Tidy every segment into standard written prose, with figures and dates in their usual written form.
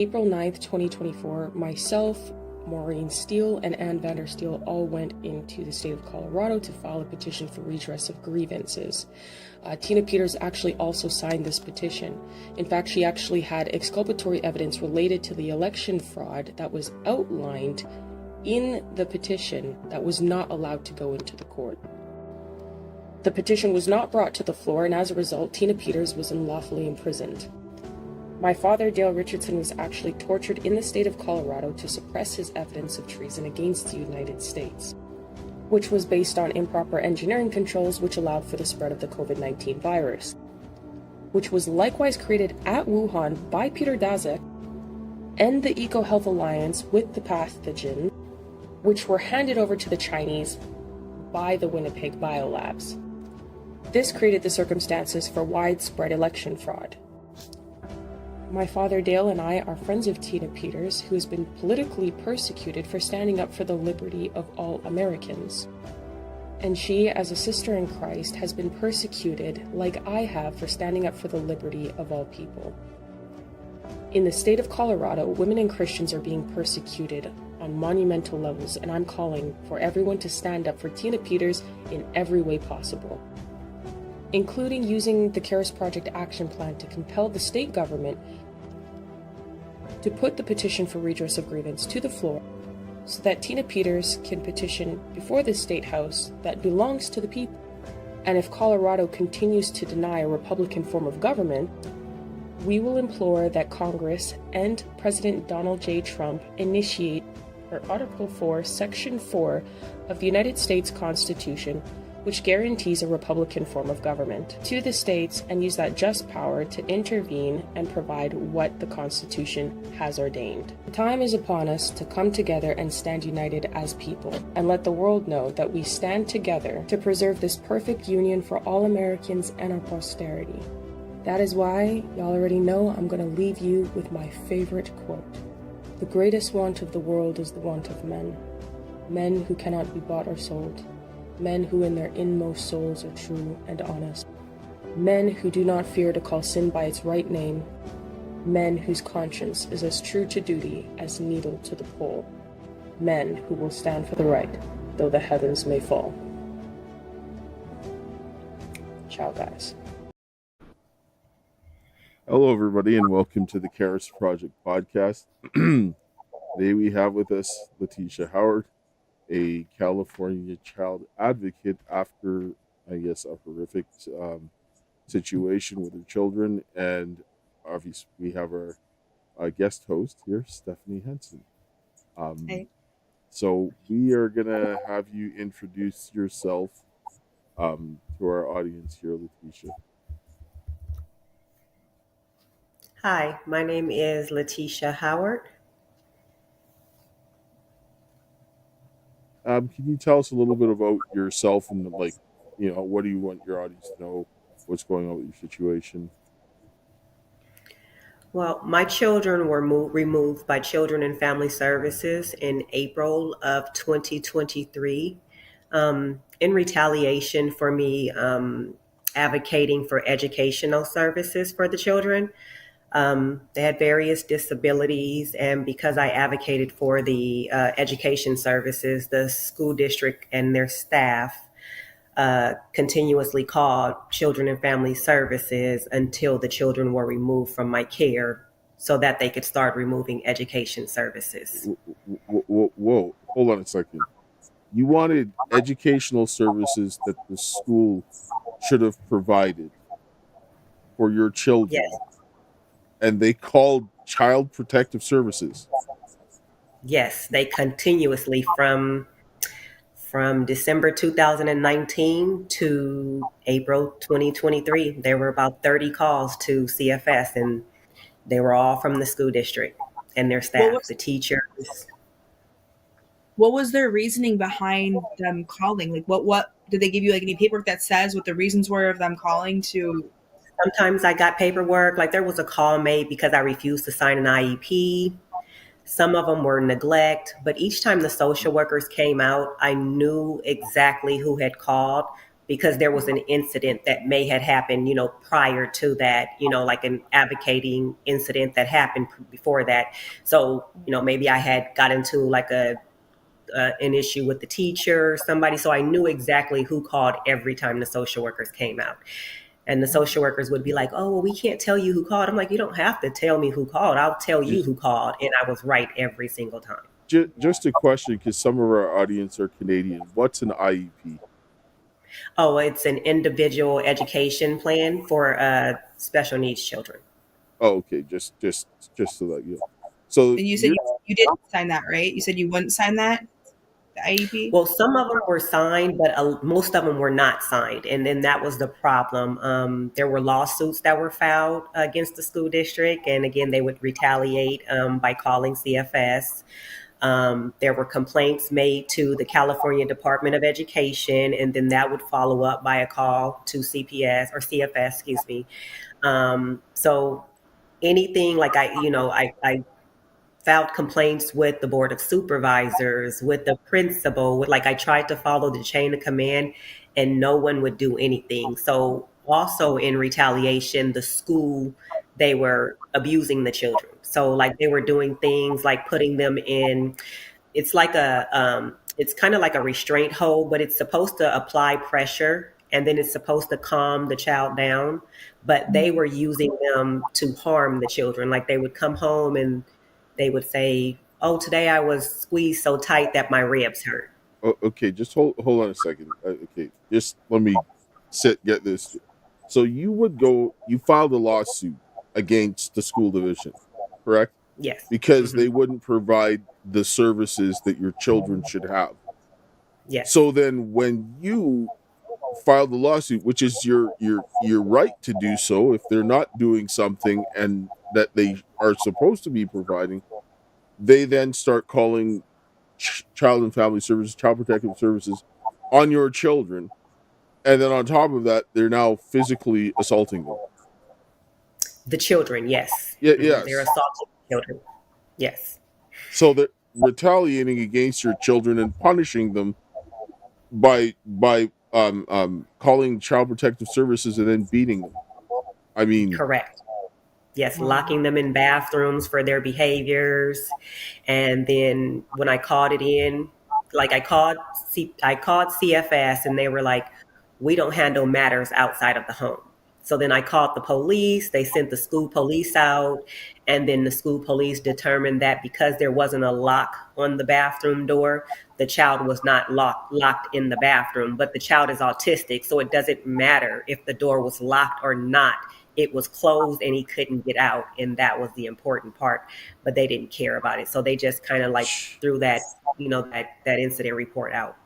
April 9th, 2024, myself, Maureen Steele, and Ann Vandersteel all went into the state of Colorado to file a petition for redress of grievances. Tina Peters actually also signed this petition. In fact, she actually had exculpatory evidence related to the election fraud that was outlined in the petition that was not allowed to go into the court. The petition was not brought to the floor, and as a result, Tina Peters was unlawfully imprisoned. My father, Dale Richardson, was actually tortured in the state of Colorado to suppress his evidence of treason against the United States, which was based on improper engineering controls which allowed for the spread of the COVID-19 virus, which was likewise created at Wuhan by Peter Daszak and the EcoHealth Alliance with the pathogen, which were handed over to the Chinese by the Winnipeg Biolabs. This created the circumstances for widespread election fraud. My father Dale and I are friends of Tina Peters, who has been politically persecuted for standing up for the liberty of all Americans. And she, as a sister in Christ, has been persecuted like I have for standing up for the liberty of all people. In the state of Colorado, women and Christians are being persecuted on monumental levels, and I'm calling for everyone to stand up for Tina Peters in every way possible, including using the Karis Project action plan to compel the state government to put the petition for redress of grievance to the floor so that Tina Peters can petition before the state house that belongs to the people. And if Colorado continues to deny a Republican form of government, we will implore that Congress and President Donald J. Trump initiate Article 4, Section 4 of the United States Constitution, which guarantees a Republican form of government, to the states, and use that just power to intervene and provide what the Constitution has ordained. The time is upon us to come together and stand united as people, and let the world know that we stand together to preserve this perfect union for all Americans and our posterity. That is why, y'all already know, I'm going to leave you with my favorite quote. The greatest want of the world is the want of men. Men who cannot be bought or sold. Men who in their inmost souls are true and honest. Men who do not fear to call sin by its right name. Men whose conscience is as true to duty as needle to the pole. Men who will stand for the right, though the heavens may fall. Ciao, guys. Hello, everybody, and welcome to the Karis Project podcast. Today we have with us Latesha Howard, a California child advocate after, I guess, a horrific situation with her children. And obviously we have our guest host here, Stephanie Henson. Hey. So we are going to have you introduce yourself to our audience here, Latesha. Hi, my name is Latesha Howard. Can you tell us a little bit about yourself and, like, what do you want your audience to know? What's going on with your situation? Well, my children were removed by Children and Family Services in April of 2023 in retaliation for me advocating for educational services for the children. They had various disabilities, and because I advocated for the education services, the school district and their staff continuously called Children and Family Services until the children were removed from my care so that they could start removing education services. Whoa, hold on a second. You wanted educational services that the school should have provided for your children. Yes. And they called Child Protective Services. Yes, they continuously from December 2019 to April 2023, there were about 30 calls to CFS, and they were all from the school district and their staff, the teachers. What was their reasoning behind them calling? Like, what did they give you, like, any paperwork that says what the reasons were of them calling to? Sometimes I got paperwork, like there was a call made because I refused to sign an IEP. Some of them were neglect, but each time the social workers came out, I knew exactly who had called because there was an incident that may had happened, prior to that, like an advocating incident that happened before that. So, maybe I had got into like an issue with the teacher or somebody. So I knew exactly who called every time the social workers came out. And the social workers would be like, oh, well, we can't tell you who called. I'm like, you don't have to tell me who called. I'll tell you who called. And I was right every single time. Just a question, because some of our audience are Canadian. What's an IEP? Oh, it's an individual education plan for special needs children. Oh, okay. Just so that you know. So And you said you didn't sign that, right? You said you wouldn't sign that, the IEP? Well, some of them were signed, but most of them were not signed. And then that was the problem. There were lawsuits that were filed against the school district. And again, they would retaliate by calling CFS. There were complaints made to the California Department of Education, and then that would follow up by a call to CPS or CFS, excuse me. So anything like I filed complaints with the board of supervisors, with the principal, like I tried to follow the chain of command and no one would do anything. So also in retaliation, the school, they were abusing the children. So like they were doing things like putting them in, it's like it's kind of like a restraint hold, but it's supposed to apply pressure and then it's supposed to calm the child down. But they were using them to harm the children. Like they would come home and they would say, oh, today I was squeezed so tight that my ribs hurt. Oh, okay, just hold on a second. Okay, just let me get this. So you filed a lawsuit against the school division, correct? Yes. Because they wouldn't provide the services that your children should have. Yes. So then when you filed the lawsuit, which is your right to do so if they're not doing something and that they are supposed to be providing, they then start calling child and family services, child protective services on your children. And then on top of that, they're now physically assaulting them. The children, yes. Yeah, yes. They're assaulting children. Yes. So they're retaliating against your children and punishing them by calling child protective services and then beating them. I mean, correct. Yes, locking them in bathrooms for their behaviors. And then when I called it in, like I called CFS and they were like, we don't handle matters outside of the home. So then I called the police, they sent the school police out, and then the school police determined that because there wasn't a lock on the bathroom door, the child was not locked in the bathroom, but the child is autistic, so it doesn't matter if the door was locked or not. It was closed and he couldn't get out, and that was the important part, but they didn't care about it. So they just kind of like threw that, that incident report out.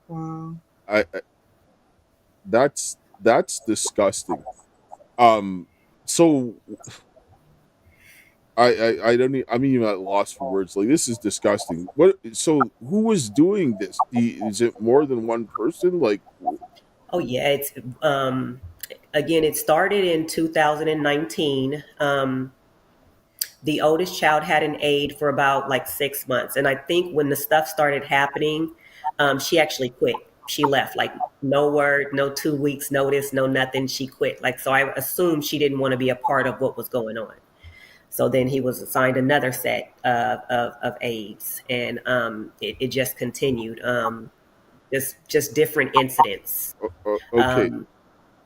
Wow. That's disgusting. So I don't even, I'm even at a loss for words. Like, this is disgusting. So who was doing this? Is it more than one person? Like, oh yeah, it's again, it started in 2019. The oldest child had an aide for about like 6 months, and I think when the stuff started happening, she actually quit. She left, like no word, no 2 weeks notice, no nothing. She quit. Like, so I assumed she didn't want to be a part of what was going on. So then he was assigned another set of aides, and it just continued. Just different incidents. Okay.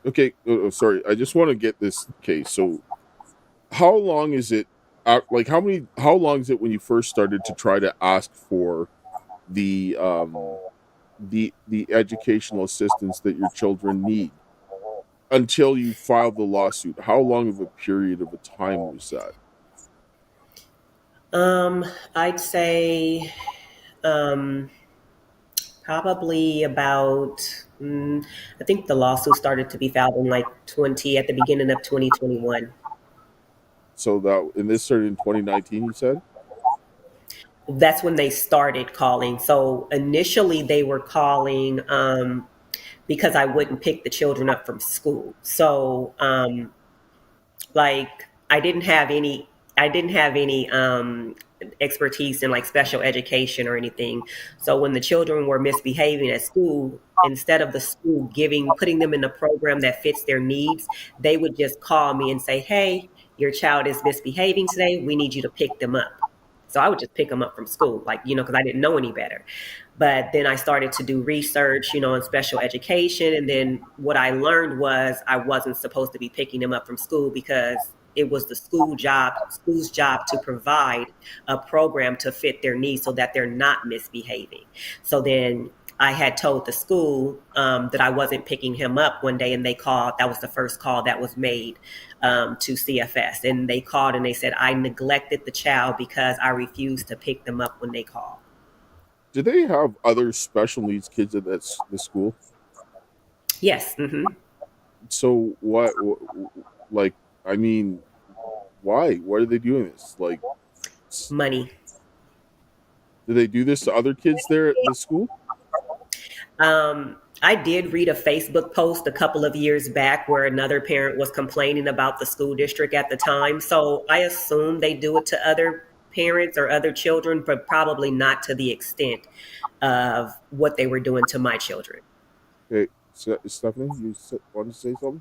Okay. Sorry. I just want to get this. Okay. So how long is it? Like how long is it when you first started to try to ask for the educational assistance that your children need until you filed the lawsuit? How long of a period of a time was that? I'd say probably about I think the lawsuit started to be filed in like at the beginning of 2021. So this started in 2019, you said? That's when they started calling. So initially they were calling because I wouldn't pick the children up from school. So like I didn't have any I didn't have any expertise in like special education or anything. So when the children were misbehaving at school, instead of the school putting them in a program that fits their needs, they would just call me and say, "Hey, your child is misbehaving today. We need you to pick them up." So I would just pick them up from school, like, because I didn't know any better. But then I started to do research, in special education. And then what I learned was I wasn't supposed to be picking them up from school because it was the school's job to provide a program to fit their needs so that they're not misbehaving. So then I had told the school that I wasn't picking him up one day, and they called. That was the first call that was made to CFS. And they called and they said, I neglected the child because I refused to pick them up when they called. Do they have other special needs kids at the school? Yes. Mm-hmm. So like, I mean, why? Why are they doing this? Like, Money. do they do this to other kids there at the school? I did read a Facebook post a couple of years back where another parent was complaining about the school district at the time. So I assume they do it to other parents or other children, but probably not to the extent of what they were doing to my children. Okay, so, Stephanie, you want to say something?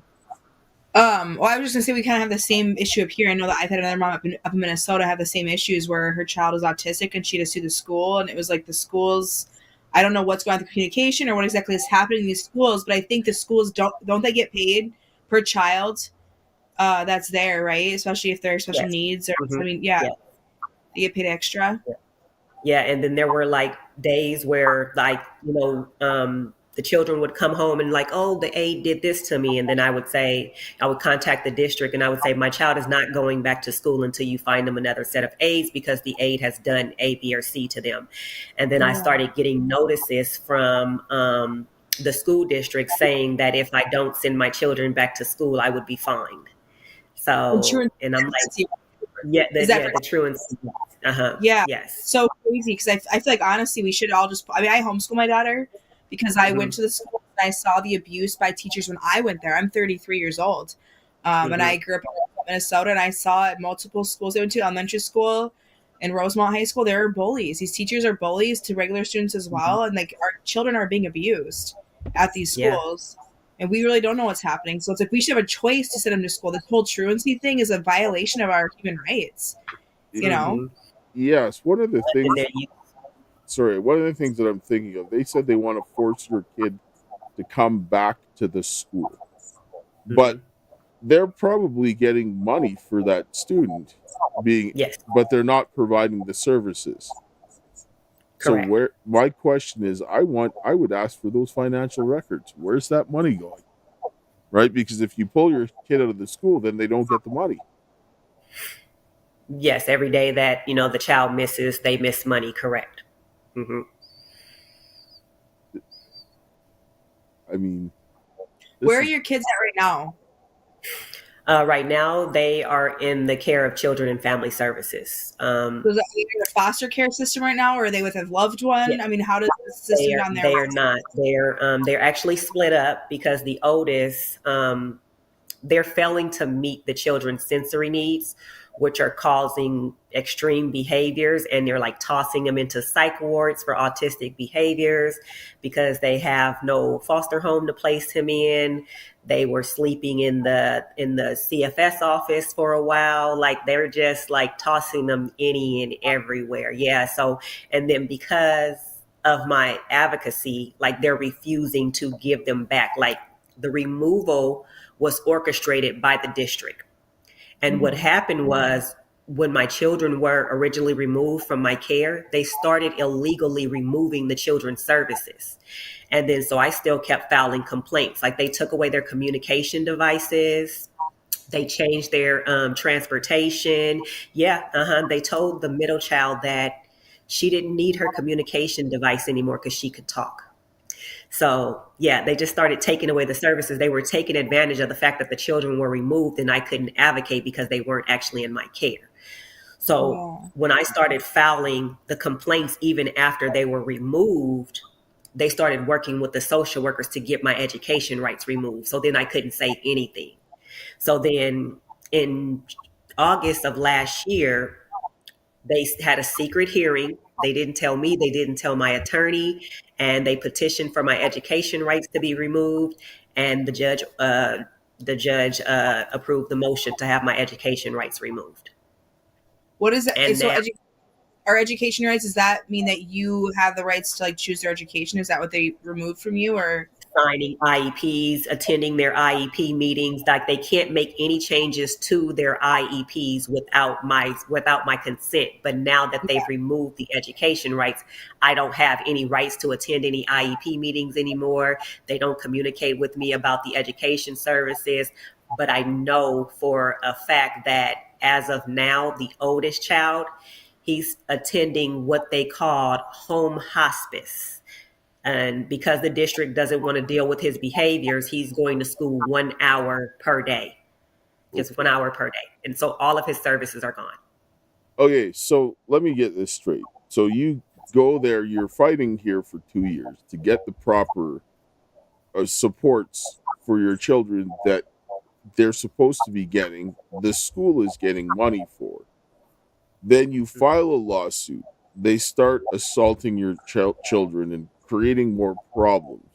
Well, I was just gonna say we kind of have the same issue up here. I know that I've had another mom up in Minnesota have the same issues where her child is autistic and she had to sue the school, and it was like the schools. I don't know what's going on with the communication or what exactly is happening in these schools, but I think the schools don't they get paid per child that's there, right? Especially if they're special needs or Mm-hmm. I mean, yeah, they get paid extra. Yeah, and then there were like days where like, the children would come home and like, oh, the aide did this to me. And then I would contact the district and I would say, my child is not going back to school until you find them another set of aides because the aide has done A, B, or C to them. And then I started getting notices from the school district saying that if I don't send my children back to school, I would be fined. So, and I'm like, the truancy. Uh-huh. Yeah. Yes. So crazy because I feel like honestly we should all just. I mean, I homeschool my daughter because I went to the school and I saw the abuse by teachers when I went there. I'm 33 years old, and I grew up in Minnesota, and I saw at multiple schools I went to, elementary school and Rosemont High School. There are bullies. These teachers are bullies to regular students as well, and like our children are being abused at these schools. And we really don't know what's happening. So it's like we should have a choice to send them to school. This whole truancy thing is a violation of our human rights. You know? Yes. One of the things that I'm thinking of, they said they want to force your kid to come back to the school. But they're probably getting money for that student but they're not providing the services. Correct. So my question is, I would ask for those financial records. Where's that money going? Right? Because if you pull your kid out of the school, then they don't get the money. Yes, every day that, the child misses, they miss money, correct. Mm-hmm. I mean, where are your kids at right now? Right now, they are in the care of children and family services. So are they in a foster care system right now, or are they with a loved one? Yeah. I mean, how does the system down there? They are not. They're actually split up because the oldest, they're failing to meet the children's sensory needs, which are causing extreme behaviors, and they're like tossing them into psych wards for autistic behaviors because they have no foster home to place him in. They were sleeping in the CFS office for a while. Like they're just like tossing them any and everywhere. Yeah. So, and then because of my advocacy, like they're refusing to give them back. Like the removal was orchestrated by the district. And what happened was when my children were originally removed from my care, they started illegally removing the children's services. And then so I still kept filing complaints. Like they took away their communication devices. They changed their transportation. They told the middle child that she didn't need her communication device anymore because she could talk. So, they just started taking away the services. They were taking advantage of the fact that the children were removed and I couldn't advocate because they weren't actually in my care. So when I started filing the complaints, even after they were removed, they started working with the social workers to get my education rights removed. So then I couldn't say anything. So then in August of last year, they had a secret hearing. They didn't tell me, they didn't tell my attorney, and they petitioned for my education rights to be removed. And the judge approved the motion to have my education rights removed. What is that? And So now our education rights, does that mean that you have the rights to like choose their education? Is that what they removed from you, or signing IEPs, attending their IEP meetings, like they can't make any changes to their IEPs without my consent. But now that they've removed the education rights, I don't have any rights to attend any IEP meetings anymore. They don't communicate with me about the education services. But I know for a fact that as of now, the oldest child, he's attending what they called home hospice. And because the district doesn't want to deal with his behaviors, he's going to school 1 hour per day, just 1 hour per day. And so all of his services are gone. Okay, so let me get this straight. So you go there, you're fighting here for 2 years to get the proper supports for your children that they're supposed to be getting, the school is getting money for. Then you file a lawsuit. They start assaulting your children and creating more problems.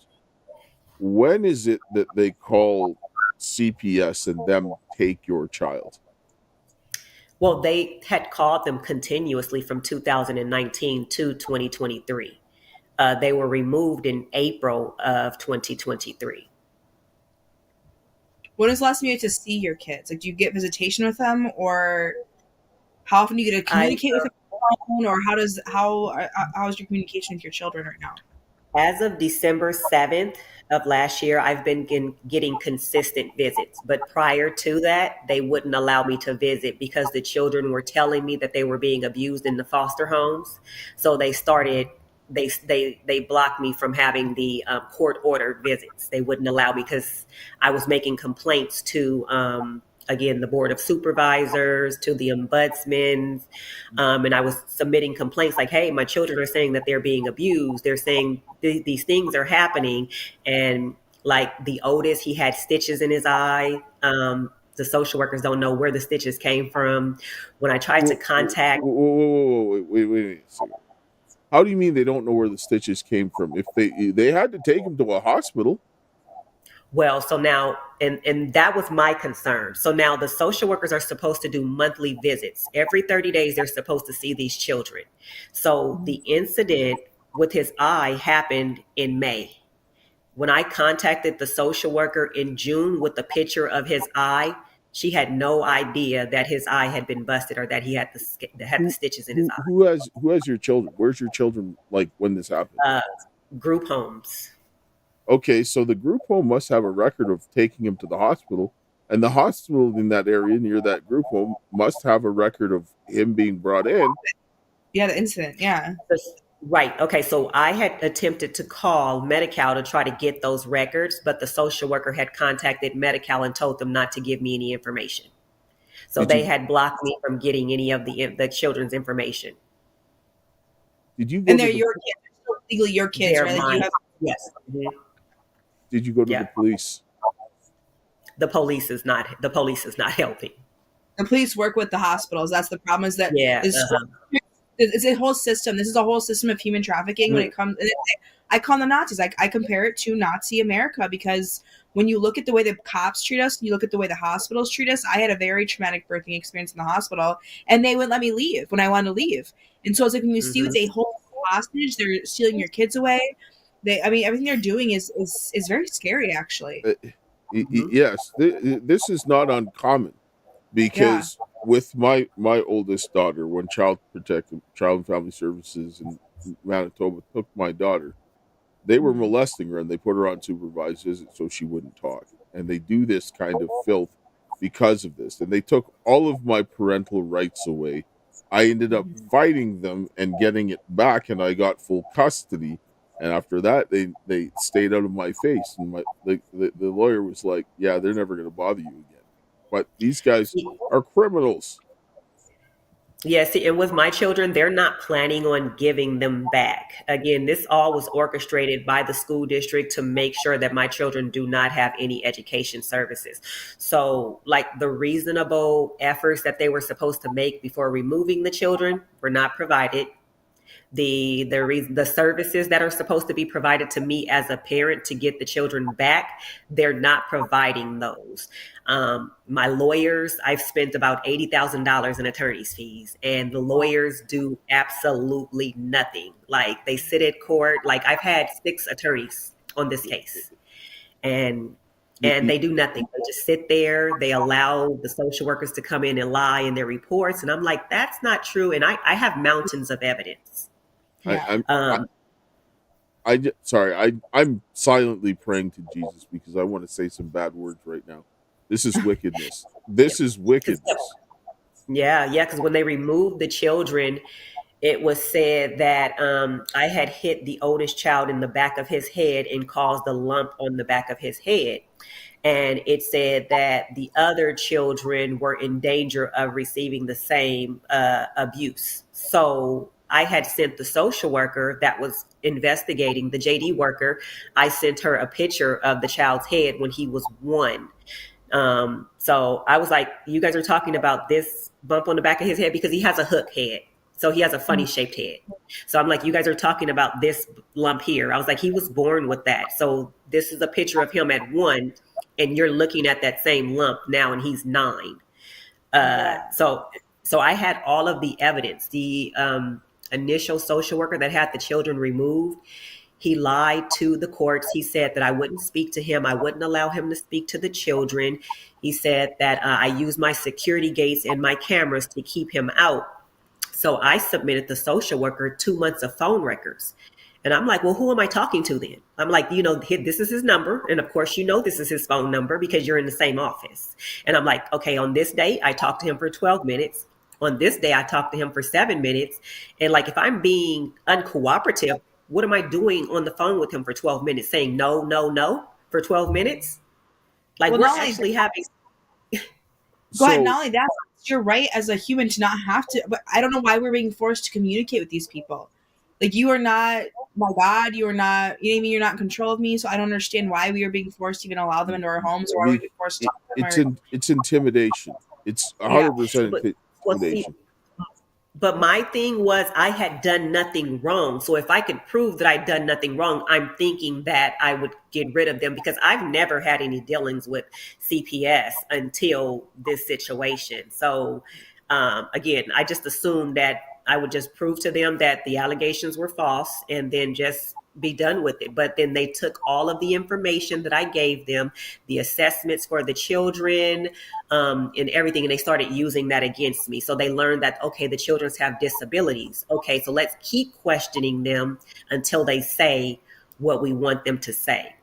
When is it that they call CPS and them take your child? Well, they had called them continuously from 2019 to 2023. They were removed in April of 2023. when is the last time you had to see your kids? Like, do you get visitation with them, or how often do you get to communicate with them on the phone, or how is your communication with your children right now? As of December 7th of last year, I've been getting consistent visits. But prior to that, they wouldn't allow me to visit because the children were telling me that they were being abused in the foster homes. So they blocked me from having the court-ordered visits. They wouldn't allow me because I was making complaints to again, the board of supervisors, to the ombudsman. And I was submitting complaints like, hey, my children are saying that they're being abused. They're saying these things are happening. And like the oldest, he had stitches in his eye. The social workers don't know where the stitches came from. When I tried to contact... Wait a second. How do you mean they don't know where the stitches came from? If they had to take him to a hospital. Well, so now, and that was my concern. So now the social workers are supposed to do monthly visits. Every 30 days, they're supposed to see these children. So the incident with his eye happened in May. When I contacted the social worker in June with the picture of his eye, she had no idea that his eye had been busted or that he had the stitches in his eye. Who has your children? Where's your children, like, when this happened? Group homes. Okay, so the group home must have a record of taking him to the hospital, and the hospital in that area near that group home must have a record of him being brought in. Yeah, the incident. Yeah. Right. Okay. So I had attempted to call Medi-Cal to try to get those records, but the social worker had contacted Medi-Cal and told them not to give me any information. So they had blocked me from getting any of the children's information. Did you go And they're your kids. They're still legally your kids, They're right? mine. Yes. Did you go to the police? The police is not helping. The police work with the hospitals. That's the problem. Is that it's a whole system. This is a whole system of human trafficking. When it comes, I call them the Nazis. I compare it to Nazi America because when you look at the way the cops treat us, you look at the way the hospitals treat us. I had a very traumatic birthing experience in the hospital, and they wouldn't let me leave when I wanted to leave. And so it's like when you see it's a whole hostage, they're stealing your kids away. Everything they're doing is very scary, actually. Yes, this is not uncommon because with my oldest daughter, when Child and Family Services in Manitoba took my daughter, they were molesting her and they put her on supervised visit so she wouldn't talk. And they do this kind of filth because of this. And they took all of my parental rights away. I ended up fighting them and getting it back, and I got full custody. And after that, they stayed out of my face. And the lawyer was like, yeah, they're never going to bother you again. But these guys are criminals. Yeah, see, and with my children, they're not planning on giving them back. Again, this all was orchestrated by the school district to make sure that my children do not have any education services. So, like the reasonable efforts that they were supposed to make before removing the children were not provided. The services that are supposed to be provided to me as a parent to get the children back, they're not providing those. My lawyers, I've spent about $80,000 in attorney's fees, and the lawyers do absolutely nothing. Like they sit at court. Like I've had 6 attorneys on this case, and they do nothing. They just sit there. They allow the social workers to come in and lie in their reports, and I'm like, that's not true. And I have mountains of evidence. Yeah. I'm silently praying to Jesus because I want to say some bad words right now. This is wickedness. This is wickedness. Yeah, because when they removed the children, it was said that I had hit the oldest child in the back of his head and caused a lump on the back of his head. And it said that the other children were in danger of receiving the same abuse. So I had sent the social worker that was investigating, the JD worker, I sent her a picture of the child's head when he was 1. So I was like, you guys are talking about this bump on the back of his head because he has a hook head. So he has a funny shaped head. So I'm like, you guys are talking about this lump here. I was like, he was born with that. So this is a picture of him at 1, and you're looking at that same lump now, and he's 9. So I had all of the evidence. The initial social worker that had the children removed, he lied to the courts. He said that I wouldn't speak to him. I wouldn't allow him to speak to the children. He said that I used my security gates and my cameras to keep him out. So I submitted the social worker 2 months of phone records. And I'm like, well, who am I talking to then? I'm like, this is his number. And of course, this is his phone number because you're in the same office. And I'm like, okay, on this day, I talked to him for 12 minutes. On this day, I talked to him for 7 minutes. And like, if I'm being uncooperative, what am I doing on the phone with him for 12 minutes saying no, no, no for 12 minutes? Like Well, we're not only actually having. Go ahead. Not only that, you're right as a human to not have to. But I don't know why we're being forced to communicate with these people. Like you are not my God. You are not. You know what I mean? You're not in control of me. So I don't understand why we are being forced to even allow them into our homes, or why we're being forced to talk to them. It's intimidation. It's 100% intimidation. But my thing was I had done nothing wrong. So if I could prove that I'd done nothing wrong, I'm thinking that I would get rid of them because I've never had any dealings with CPS until this situation. So again, I just assumed that I would just prove to them that the allegations were false and then just be done with it. But then they took all of the information that I gave them, the assessments for the children, and everything, and they started using that against me. So they learned that, okay, the children have disabilities. Okay, so let's keep questioning them until they say what we want them to say.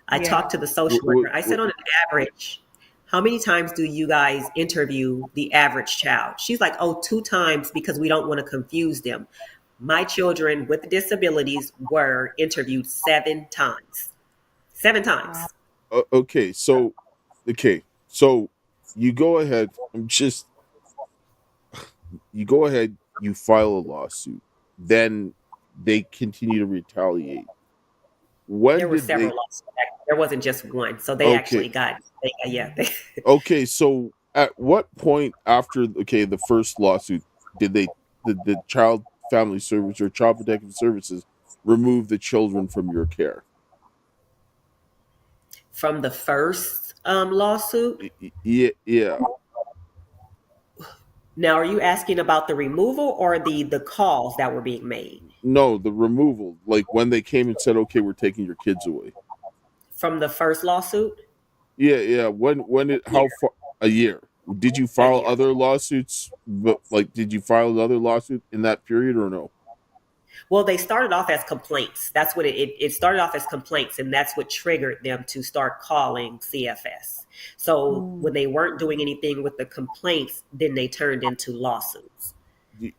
I talked to the social worker. I said, on an average, how many times do you guys interview the average child? She's like, 2 times because we don't want to confuse them. My children with disabilities were interviewed 7 times. 7 times. Okay, so you go ahead. You go ahead. You file a lawsuit. Then they continue to retaliate. There were several lawsuits. There wasn't just one. So they actually got. Okay, so at what point after the first lawsuit did the child family service or child protective services remove the children from your care? From the first lawsuit? Yeah. Now, are you asking about the removal or the calls that were being made? No, the removal. Like when they came and said, "Okay, we're taking your kids away." From the first lawsuit? Yeah. How far? A year. Did you file other lawsuits? But did you file another lawsuit in that period or no? Well, they started off as complaints. That's what it started off as complaints, and that's what triggered them to start calling CFS. So when they weren't doing anything with the complaints, then they turned into lawsuits.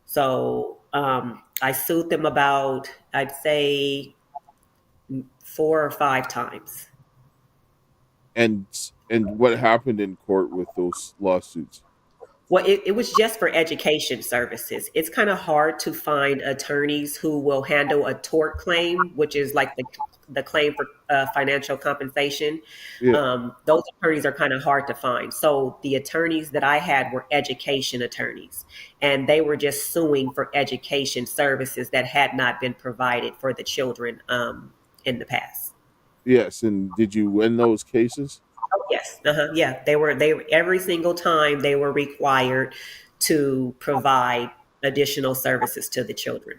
So I sued them about, I'd say, 4 or 5 times. And what happened in court with those lawsuits? Well, it was just for education services. It's kind of hard to find attorneys who will handle a tort claim, which is like the claim for financial compensation. Yeah. Those attorneys are kind of hard to find. So the attorneys that I had were education attorneys, and they were just suing for education services that had not been provided for the children in the past. Yes. And did you win those cases? Oh, yes. Yeah. They were every single time they were required to provide additional services to the children.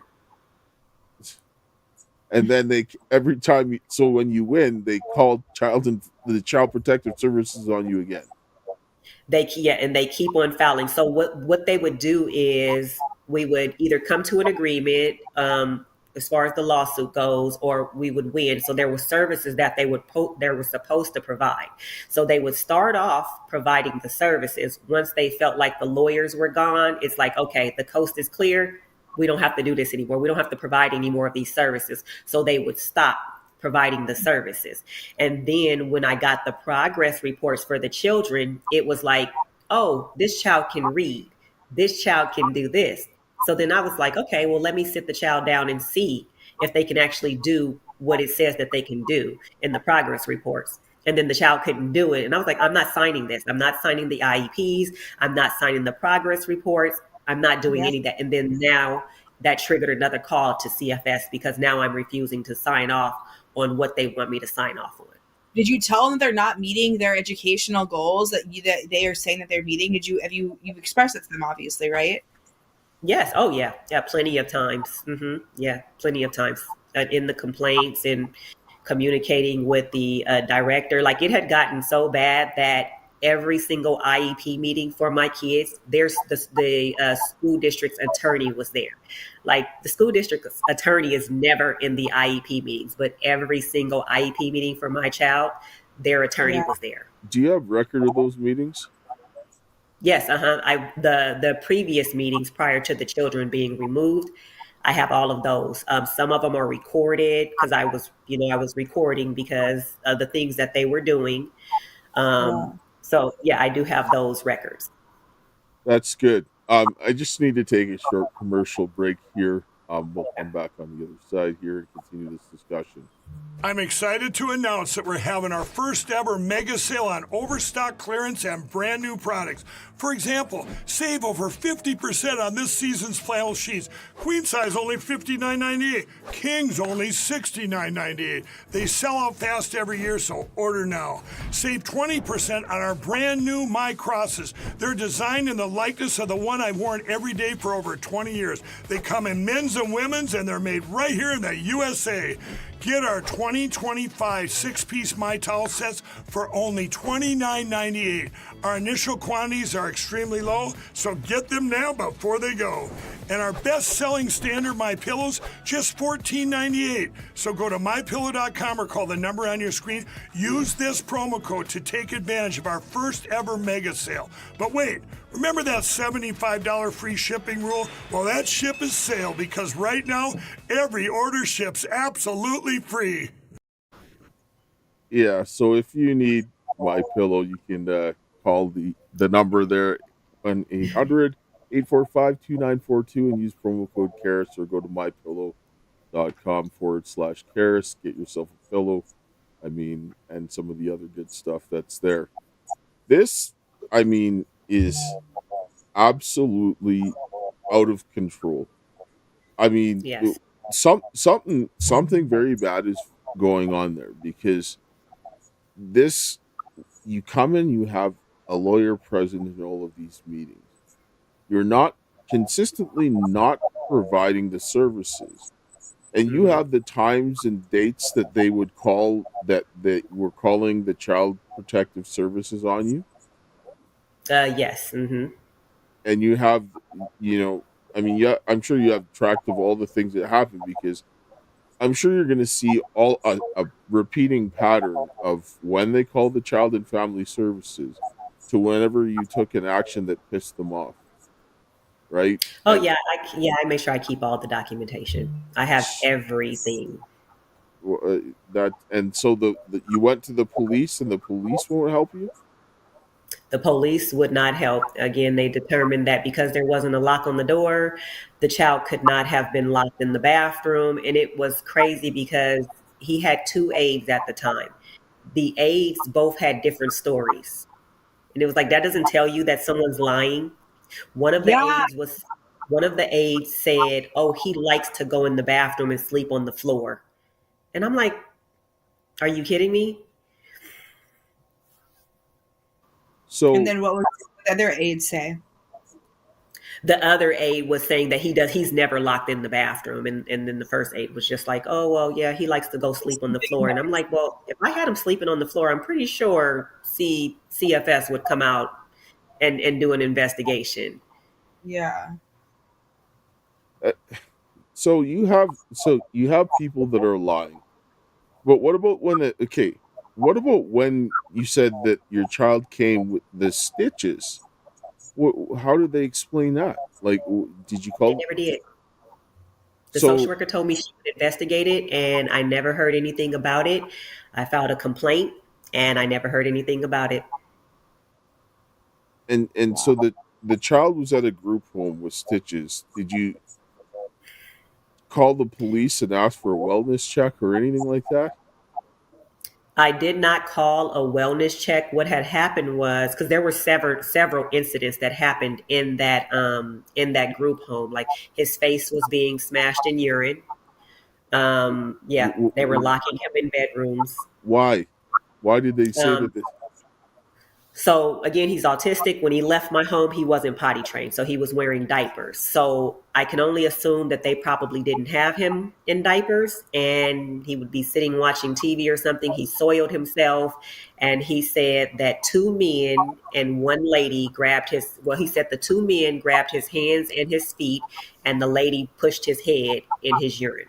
And then they every time. So when you win, they call the child protective services on you again. And they keep on filing. So what they would do is we would either come to an agreement as far as the lawsuit goes, or we would win. So there were services that they were supposed to provide. So they would start off providing the services. Once they felt like the lawyers were gone, it's like, okay, the coast is clear. We don't have to do this anymore. We don't have to provide any more of these services. So they would stop providing the services. And then when I got the progress reports for the children, it was like, oh, this child can read. This child can do this. So then I was like, okay, well, let me sit the child down and see if they can actually do what it says that they can do in the progress reports. And then the child couldn't do it. And I was like, I'm not signing this. I'm not signing the IEPs. I'm not signing the progress reports. I'm not doing any of that. And then now that triggered another call to CFS because now I'm refusing to sign off on what they want me to sign off on. Did you tell them they're not meeting their educational goals that they are saying that they're meeting? You've expressed it to them, obviously, right? Yes. Oh, yeah. Yeah. Plenty of times. Yeah. Plenty of times in the complaints and communicating with the director. Like it had gotten so bad that every single IEP meeting for my kids, there's the school district's attorney was there. Like the school district attorney is never in the IEP meetings, but every single IEP meeting for my child, their attorney was there. Do you have record of those meetings? Yes, the previous meetings prior to the children being removed, I have all of those. Some of them are recorded because I was recording because of the things that they were doing. So yeah, I do have those records. That's good. I just need to take a short commercial break here. We'll come back on the other side here and continue this discussion. I'm excited to announce that we're having our first ever mega sale on overstock clearance and brand new products. For example, save over 50% on this season's flannel sheets. Queen size only $59.98. Kings only $69.98. They sell out fast every year, so order now. Save 20% on our brand new My Crosses. They're designed in the likeness of the one I've worn every day for over 20 years. They come in men's and women's, and they're made right here in the USA. Get our 2025 six-piece My Towel sets for only $29.98. Our initial quantities are extremely low, so get them now before they go. And our best-selling standard My Pillows, just $14.98. So go to mypillow.com or call the number on your screen. Use this promo code to take advantage of our first ever mega sale. But wait, remember that $75 free shipping rule? Well, that ship is sailed because right now, every order ships absolutely free. Yeah, so if you need My Pillow, you can call the number there on 800-845-2942 and use promo code Karis, or go to mypillow.com/Karis. Get yourself a pillow. And some of the other good stuff that's there. This, is absolutely out of control. Yes. Something very bad is going on there, because you come in, you have a lawyer present in all of these meetings. You're not consistently not providing the services, and you have the times and dates that they would call that they were calling the child protective services on you. Yes. And you have, I'm sure you have track of all the things that happen, because I'm sure you're going to see a repeating pattern of when they call the child and family services to whenever you took an action that pissed them off, right? Oh, yeah. I make sure I keep all the documentation. I have everything. So you went to the police, and the police won't help you? The police would not help. Again, they determined that because there wasn't a lock on the door, the child could not have been locked in the bathroom. And it was crazy because he had two aides at the time. The aides both had different stories. And it was like, that doesn't tell you that someone's lying. One of the Yeah. aides said, "Oh, he likes to go in the bathroom and sleep on the floor." And I'm like, are you kidding me? So And then what would the other aide say? The other aide was saying that he's never locked in the bathroom. And then the first aide was just like, "Oh, well, yeah, he likes to go sleep on the floor." And I'm like, well, if I had him sleeping on the floor, I'm pretty sure CFS would come out and do an investigation. Yeah. so you have people that are lying. But what about what about when you said that your child came with the stitches? How did they explain that? Like, did you They call? never did. The So social worker told me she would investigate it, and I never heard anything about it. I filed a complaint, and I never heard anything about it. so the child was at a group home with stitches. Did you call the police and ask for a wellness check or anything like that? I did not call a wellness check. What had happened was because there were several incidents that happened in that group home. Like his face was being smashed in urine. Yeah, they were locking him in bedrooms. Why? Why did they say that? So again, he's autistic. When he left my home, he wasn't potty trained, so he was wearing diapers. So I can only assume that they probably didn't have him in diapers, and he would be sitting watching TV or something. He soiled himself, and he said that two men and one lady grabbed his. Well, he said the two men grabbed his hands and his feet, and the lady pushed his head in his urine.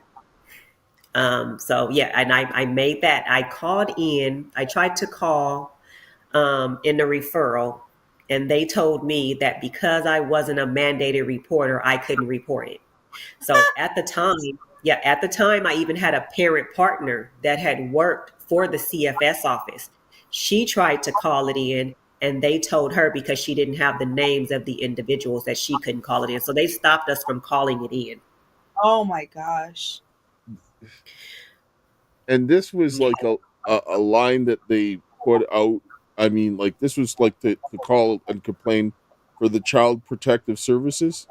So yeah, and I made that. I called in. I tried to call in the referral, and they told me that because I wasn't a mandated reporter, I couldn't report it. So at the time, I even had a parent partner that had worked for the CFS office. She tried to call it in, and they told her because she didn't have the names of the individuals that she couldn't call it in. So they stopped us from calling it in. Oh my gosh. And this was like a line that they put out. I mean, like this was like to call and complain for the Child Protective Services.